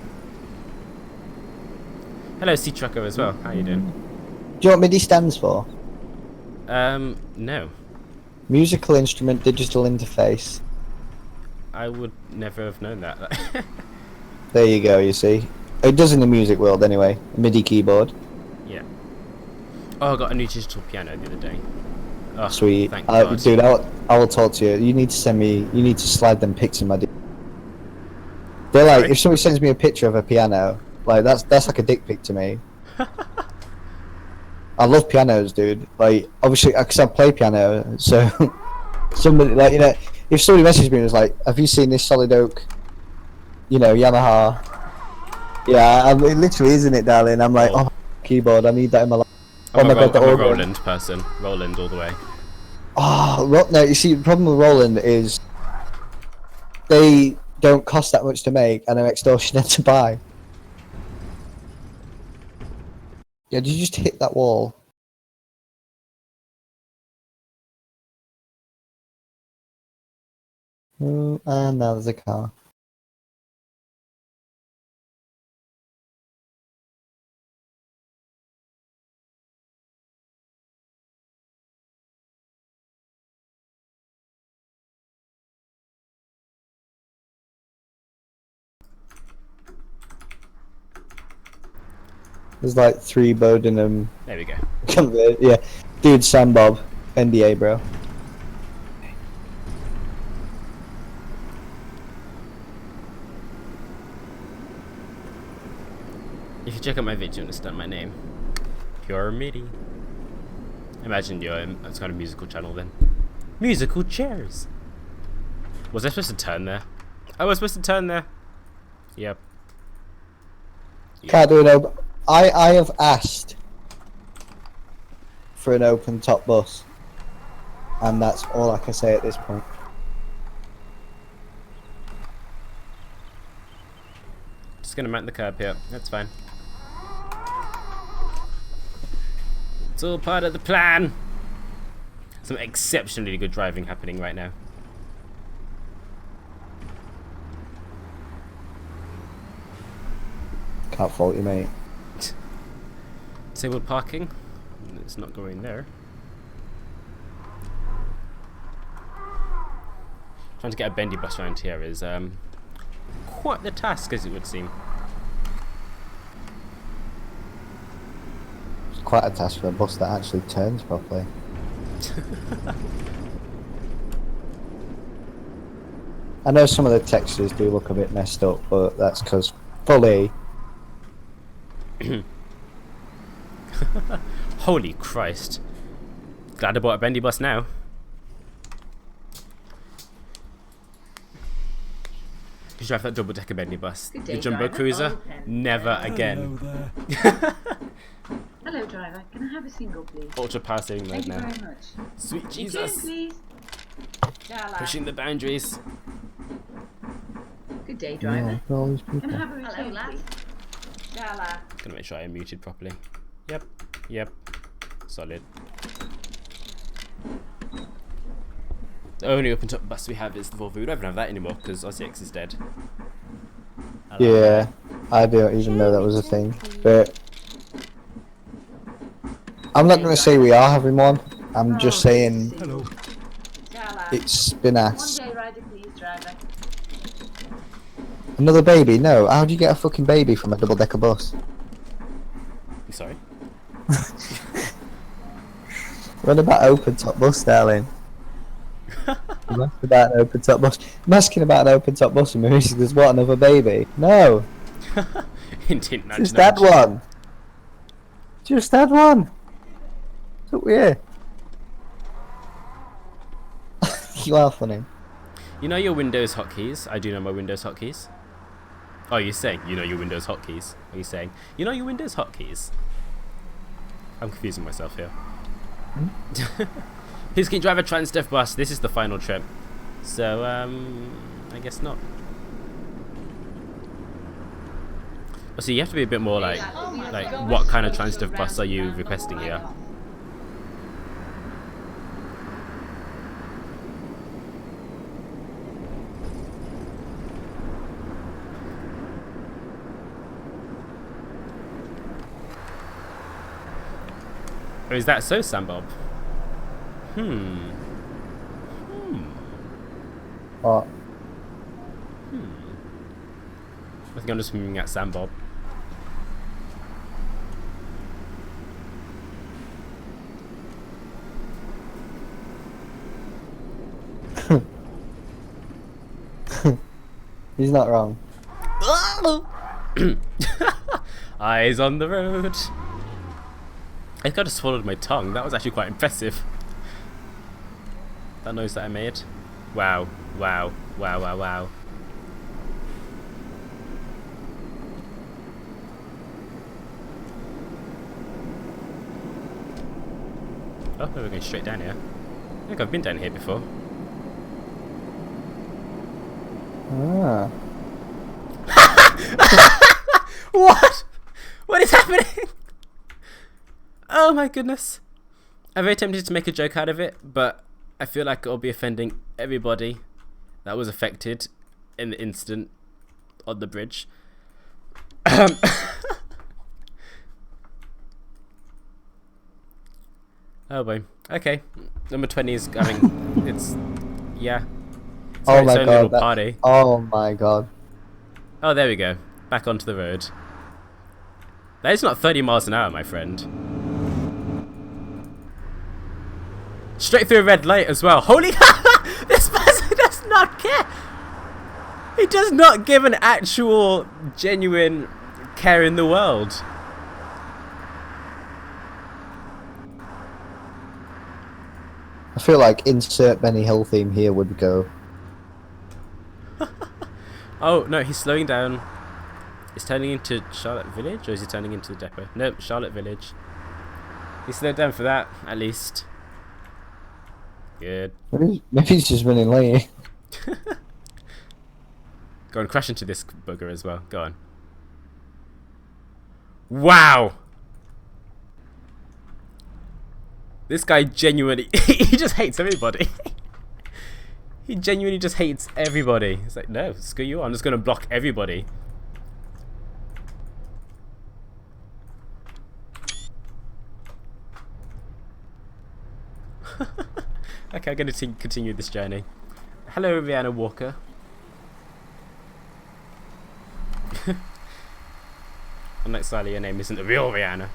Hello, Sea Trucker as well. How you doing? Do you know what MIDI stands for? No. Musical Instrument Digital Interface. I would never have known that. There you go, you see. It does in the music world anyway. A MIDI keyboard. Yeah. Oh, I got a new digital piano the other day. Oh, sweet. Thank God. Dude, I will talk to you. You need to send me. You need to slide them pics in my. They're like, Sorry? if somebody sends me a picture of a piano, like that's like a dick pic to me. I love pianos, dude. Like, obviously, because I play piano, so somebody, like, you know, if somebody messaged me and was like, "Have you seen this solid oak, you know, Yamaha?" Yeah, it literally isn't it, darling? I'm like, oh, keyboard, I need that in my life. I'm a organ. Roland person. Roland all the way. Oh, no, you see, the problem with Roland is they don't cost that much to make and are extortionate to buy. Yeah, did you just hit that wall? And now there's a car. There's like 3 Bodenham. There we go. Yeah, dude, Sam Bob, NDA, bro. If you check out my video, you understand my name. Pure MIDI. Imagine you're it's kind of musical channel then. Musical chairs. Was I supposed to turn there? I was supposed to turn there. Yep. Can't do an open. I have asked for an open top bus, and that's all I can say at this point. Just gonna mount the curb here. That's fine. It's all part of the plan. Some exceptionally good driving happening right now. Can't fault you, mate. Disabled parking. It's not going there. Trying to get a bendy bus around here is quite the task, as it would seem. It's quite a task for a bus that actually turns properly. I know some of the textures do look a bit messed up, but that's because fully. Holy Christ. Glad I bought a bendy bus now. You drive that double-decker bendy bus. Good The day, Jumbo driver. Cruiser? Oh, Never Hello again. there. Hello, driver. Can I have a single, please? Ultra passing mode Thank you now. very much. Sweet Return, Jesus. please. Jala. Pushing the boundaries. Good day, driver. For all these Can I people. have a return, please? Jala. Gonna make sure I am muted properly. Yep. Yep. Solid. The only open top bus we have is the Volvo. We don't even have that anymore because OSX is dead. Yeah, I don't even know that was a thing, but I'm not going to say we are having one. I'm just saying Hello. Jala. it's been One asked. day rider, please, driver. Another baby? No. How do you get a fucking baby from a double-decker bus? You sorry? What about open top bus, darling? I'm asking about an open top bus. I'm asking about an open top bus, and Marisa goes, "What? Another baby?" No, Hint, hint, nudge, just had nudge. one. Just had one. So weird. You are funny. You know your Windows hotkeys? I do know my Windows hotkeys. Oh, you're saying you know your Windows hotkeys? Are you saying you know your Windows hotkeys? I'm confusing myself here. Who's can drive a Transdev bus? This is the final trip. So, I guess not. Oh, so you have to be a bit more like what kind of Transdev bus are you requesting here? Or is that so, Sam Bob? What? I think I'm just moving at Sam Bob. He's not wrong. Eyes on the road. I kind of swallowed my tongue. That was actually quite impressive. That noise that I made. Wow. Wow. Wow, wow, wow. Oh, we're going straight down here. I think I've been down here before. Ah. What? What is happening? Oh my goodness. I'm very tempted to make a joke out of it, but I feel like it'll be offending everybody that was affected in the incident on the bridge. Oh boy. Okay. Number 20 is, I mean, it's, yeah. It's Oh its my own little god. party. Oh my god. Oh, there we go. Back onto the road. That is not 30 miles an hour, my friend. Straight through a red light as well. Holy this person does not care. He does not give an actual, genuine care in the world. I feel like insert Benny Hill theme here would go. Oh, no, he's slowing down. He's turning into Charlotte Village, or is he turning into the depot? Nope, Charlotte Village. He slowed down for that, at least. Good. Maybe he's just running late. Go on, crash into this bugger as well. Go on. Wow! This guy genuinely... he just hates everybody. He genuinely just hates everybody. He's like, no, screw you. I'm just going to block everybody. Okay, I'm going to continue this journey. Hello, Rihanna Walker. Unlike Sally, your name isn't the real Rihanna.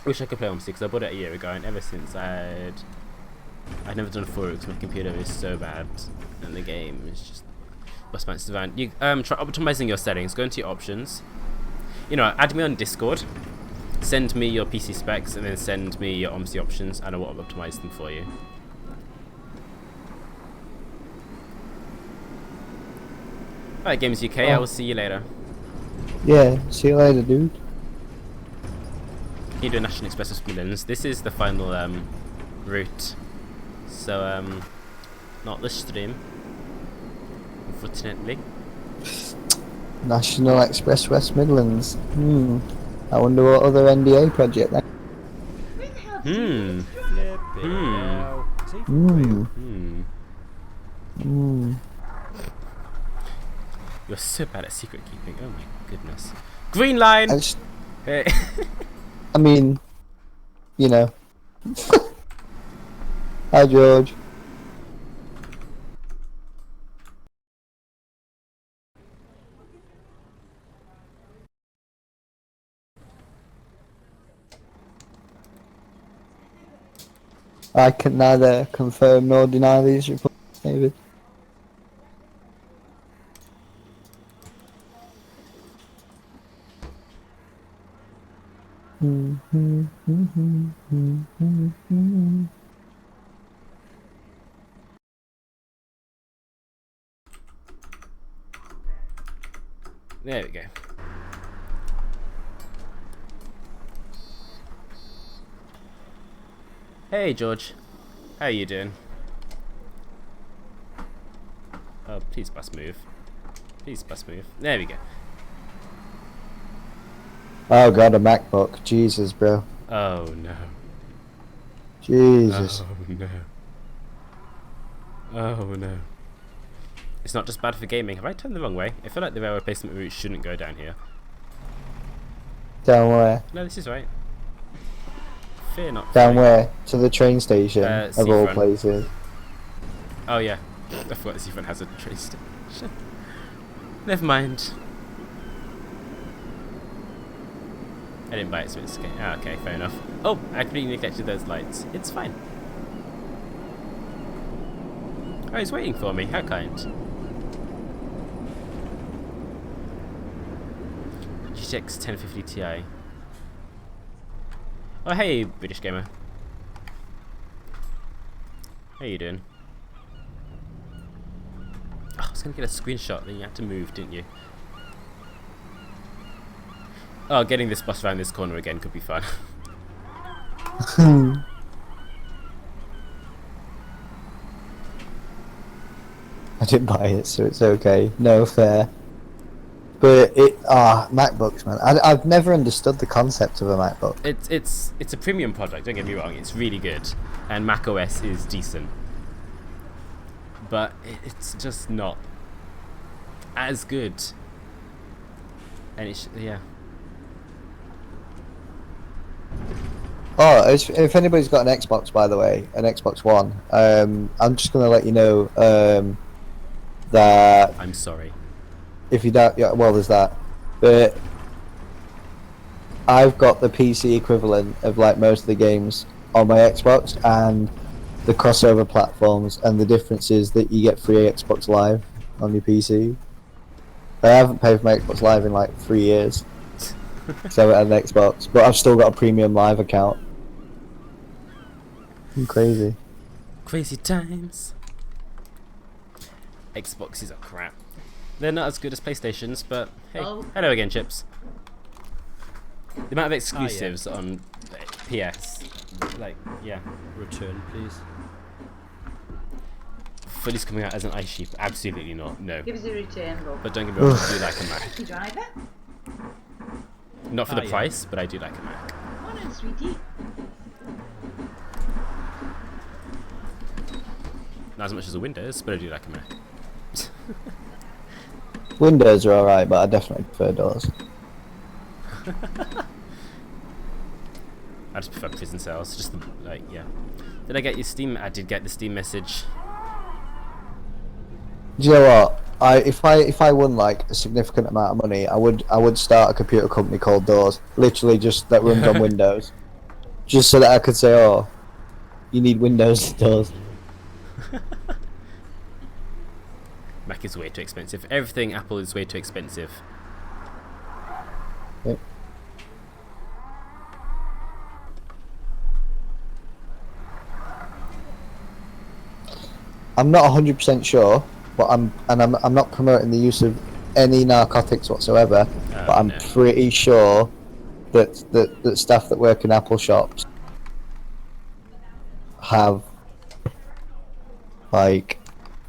Wish I could play OMSI because I bought it a year ago, and ever since I'd never done 4 because my computer is so bad, and the game is just bust my around. You try optimizing your settings. Go into your options. You know, add me on Discord. Send me your PC specs, and then send me your OMSI options, and I will optimize them for you. Alright, Games UK, I will see you later. Yeah, see you later, dude. Can you do a National Express of Midlands? This is the final route. So, not the stream, unfortunately. National Express West Midlands. I wonder what other NDA project that. Where the hell did you You're so bad at secret keeping. Oh my goodness. Green line! Hey. I mean, you know. Hi, George. I can neither confirm nor deny these reports, David. There we go. Hey George, how are you doing? Oh, please bus move. Please bus move. There we go. Oh god, a MacBook. Jesus, bro. Oh no. Jesus. Oh no. Oh no. It's not just bad for gaming. Have I turned the wrong way? I feel like the rail replacement route shouldn't go down here. Down where? No, this is right. Fear not. Down where? To the train station, of all seafront. places. Oh yeah. I forgot the seafront has a train station. Never mind. I didn't buy it, so it's okay. Ah, okay, fair enough. Oh, I completely neglected those lights. It's fine. Oh, he's waiting for me. How kind. GTX 1050 Ti. Oh, hey, British gamer. How you doing? Oh, I was gonna get a screenshot, then you had to move, didn't you? Oh, getting this bus around this corner again could be fun. I didn't buy it, so it's okay. No fair. But MacBooks, man. I've never understood the concept of a MacBook. It's a premium product. Don't get me wrong. It's really good, and Mac OS is decent, but it's just not as good. And it's yeah. Oh, if anybody's got an Xbox, by the way, an Xbox One, I'm just gonna let you know that I'm sorry. if you don't, yeah, well, there's that. But I've got the PC equivalent of like most of the games on my Xbox and the crossover platforms, and the difference is that you get free Xbox Live on your PC. I haven't paid for my Xbox Live in like 3 years, so I had an Xbox, but I've still got a premium Live account. Crazy. Crazy times. Xboxes are crap. They're not as good as PlayStations, but hey, Oh. hello again, Chips. The amount of exclusives on PS, like, yeah. Return, please. Fully's coming out as an ice sheep. Absolutely not, no. Give us a return, love. But don't get me wrong, I do like a Mac. You drive it? Not for the yeah. price, but I do like a Mac. Come on in, sweetie. Not as much as a Windows, but I do like a Mac. Windows are alright, but I definitely prefer DOS. I just prefer prison cells. Just the, like, yeah. Did I get your Steam? I did get the Steam message. Do you know what? If I won like a significant amount of money, I would start a computer company called DOS, literally just that runs on Windows, just so that I could say, oh, you need Windows DOS. Mac is way too expensive. Everything Apple is way too expensive. Yep. I'm not 100% sure, but I'm not promoting the use of any narcotics whatsoever. But I'm no. pretty sure that staff that work in Apple shops have like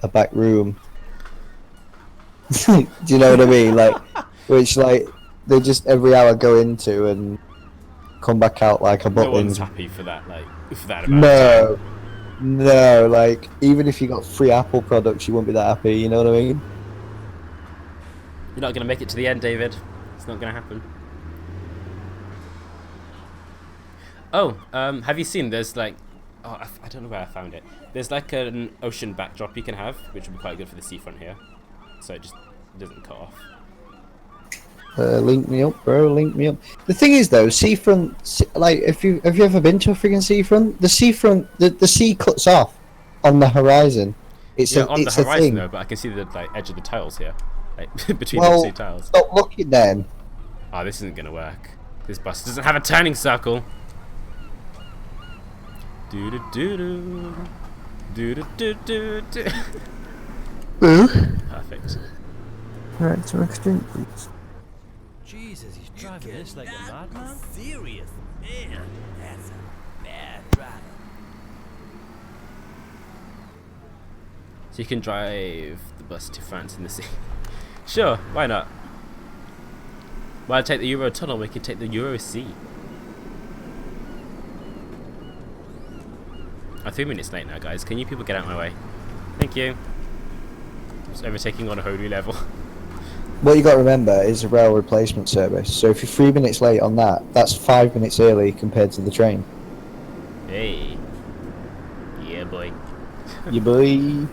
a back room. Do you know what I mean? Like, which like they just every hour go into and come back out like a No button. one's happy for that, like, for that amount of time. No, like even if you got free Apple products, you wouldn't be that happy. You know what I mean? You're not gonna make it to the end, David. It's not gonna happen. Oh, have you seen? There's like, oh, I don't know where I found it. There's like an ocean backdrop you can have, which would be quite good for the seafront here, so it just doesn't cut off. Link me up, bro. Link me up. The thing is, though, seafront. Like, have you ever been to a friggin' seafront? The seafront, the sea cuts off on the horizon. It's Yeah, a, on it's the a horizon thing. though, but I can see the like edge of the tiles here, like between Well, the two tiles. stop looking then. Oh, this isn't gonna work. This bus doesn't have a turning circle. Do do do do do do do do. Perfect. Right, so extreme, please. Jesus, he's driving this like a madman. Serious man, that's a bad driver. So you can drive the bus to France in the sea. Sure, why not? Why take the Euro Tunnel? We could take the Euro Sea. I'm 3 minutes late now, guys. Can you people get out of my way? Thank you. Just overtaking on a holy level. What you got to remember is a rail replacement service. So if you're 3 minutes late on that, that's 5 minutes early compared to the train. Hey. Yeah, boy. You boy.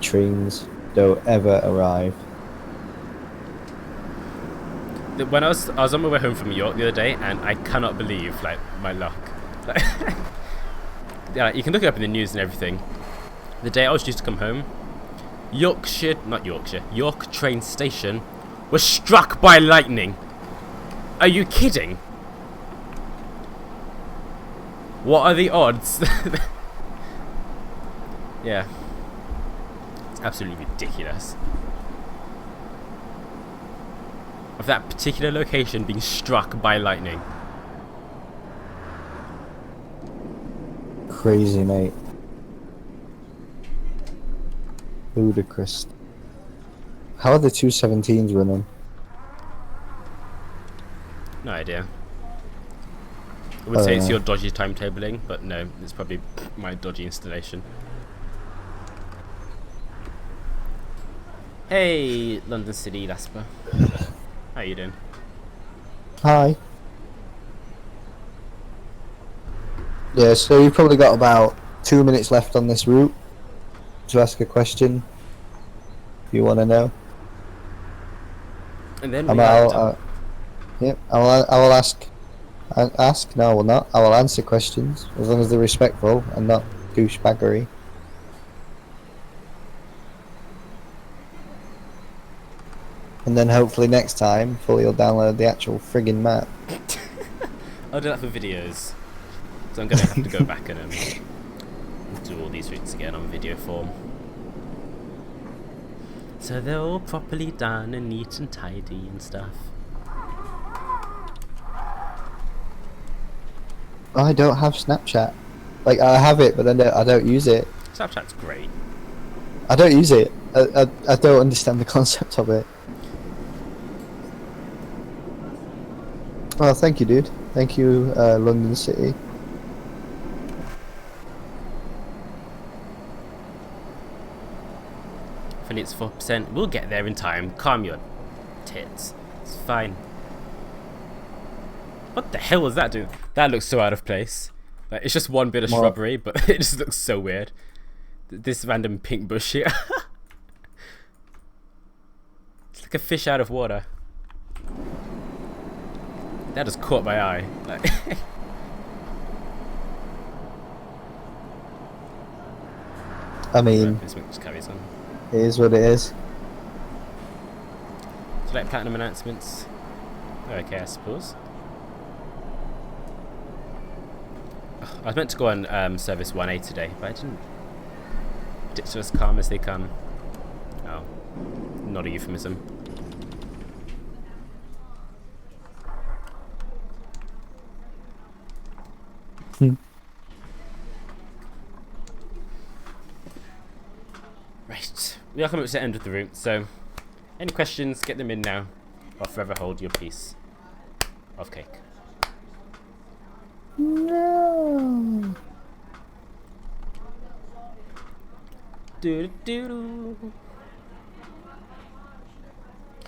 Trains don't ever arrive. When I was on my way home from York the other day, and I cannot believe like my luck. Like, yeah, you can look it up in the news and everything. The day I was due to come home, York train station was struck by lightning. Are you kidding? What are the odds? Yeah, it's absolutely ridiculous. Of that particular location being struck by lightning. Crazy, mate. Ludicrous. How are the 217s running? No idea. I would say it's your dodgy timetabling, but no, it's probably my dodgy installation. Hey, London City Lasper. How you doing? Hi. Yeah, so you've probably got about 2 minutes left on this route to ask a question if you want to know. And then I'm we out. are Yep. I will ask. Ask? No, I will not. I will answer questions as long as they're respectful and not douchebaggery. And then hopefully next time, Fully will download the actual friggin' map. I'll do that for videos. So I'm gonna have to go back and do all these routes again on video form. So they're all properly done and neat and tidy and stuff. I don't have Snapchat. Like, I have it, but then I don't use it. Snapchat's great. I don't use it. I don't understand the concept of it. Oh, thank you, dude. Thank you, London City. I think it's 4%. We'll get there in time. Calm your tits. It's fine. What the hell was that doing? That looks so out of place. Like, it's just one bit of shrubbery, but it just looks so weird. This random pink bush here. It's like a fish out of water. That just caught my eye. Like I mean, this one just carries on. it is what it is. Do you like platinum announcements? Okay, I suppose. I was meant to go on service 1A today, but I didn't. It's just calm as they come. Oh, not a euphemism. Right, we are coming to the end of the route, so any questions, get them in now, or forever hold your piece of cake. No. Do do do.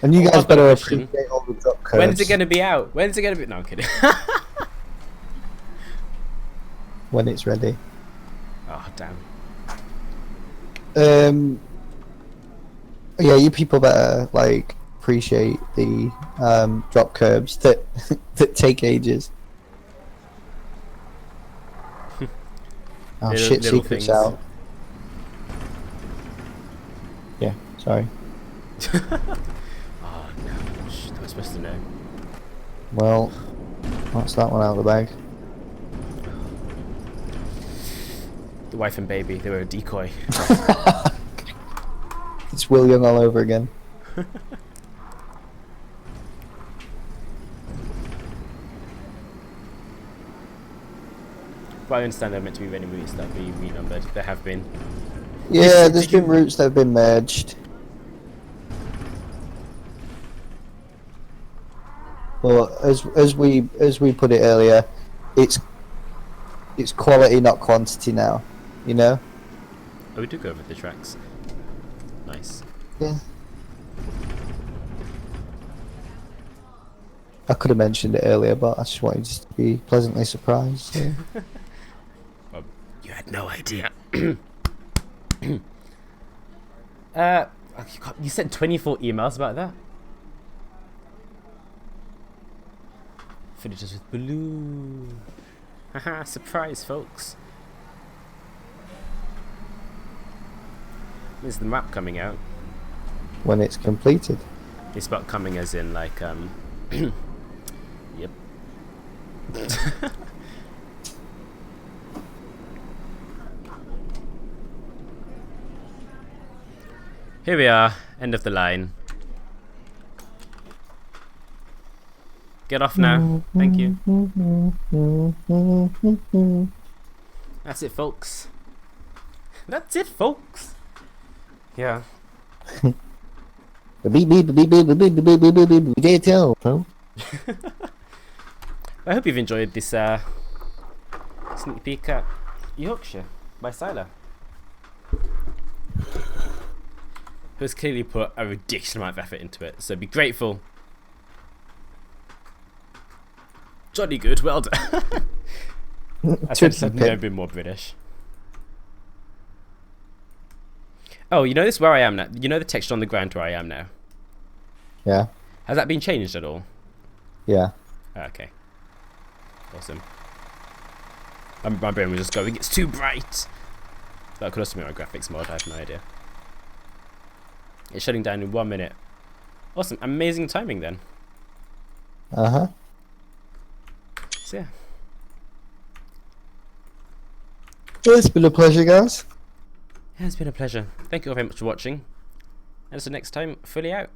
And you Oh, guys I've got a better question. appreciate all the drop codes. When's it going to be out? When's it going to be? No, I'm kidding. When it's ready. Oh, damn. Yeah, you people better like appreciate the drop curbs that that take ages. Oh shit! Little Secrets things. out. Yeah, sorry. Oh no, shit, I was supposed to know. Well, that's that one out of the bag. The wife and baby, they were a decoy. It's Will Young all over again. But I understand they're meant to be many movies that be renumbered. There have been. Yeah, there's been routes that have been merged. But as we put it earlier, it's quality, not quantity now. You know? Oh, we do go over the tracks. Nice. Yeah. I could have mentioned it earlier, but I just wanted to be pleasantly surprised. Yeah. You had no idea. You sent 24 emails about that? Finishes with blue. Haha, surprise, folks. When's the map coming out? When it's completed. It's about coming as in, like, Yep. Here we are, end of the line. Get off now. Thank you. That's it, folks. That's it, folks. Yeah. I hope you've enjoyed this sneak peek at Yorkshire by Siler, who's clearly put a ridiculous amount of effort into it, so be grateful. Jolly good, well done. I should have said a bit more British. Oh, you know this where I am now? You know the texture on the ground where I am now? Yeah. Has that been changed at all? Yeah. Okay. Awesome. My brain was just going, it's too bright. That could also be my graphics mod, I have no idea. It's shutting down in 1 minute. Awesome, amazing timing then. Uh-huh. So yeah. Well, it's been a pleasure, guys. Yeah, it's been a pleasure. Thank you all very much for watching. And until next time, fully out.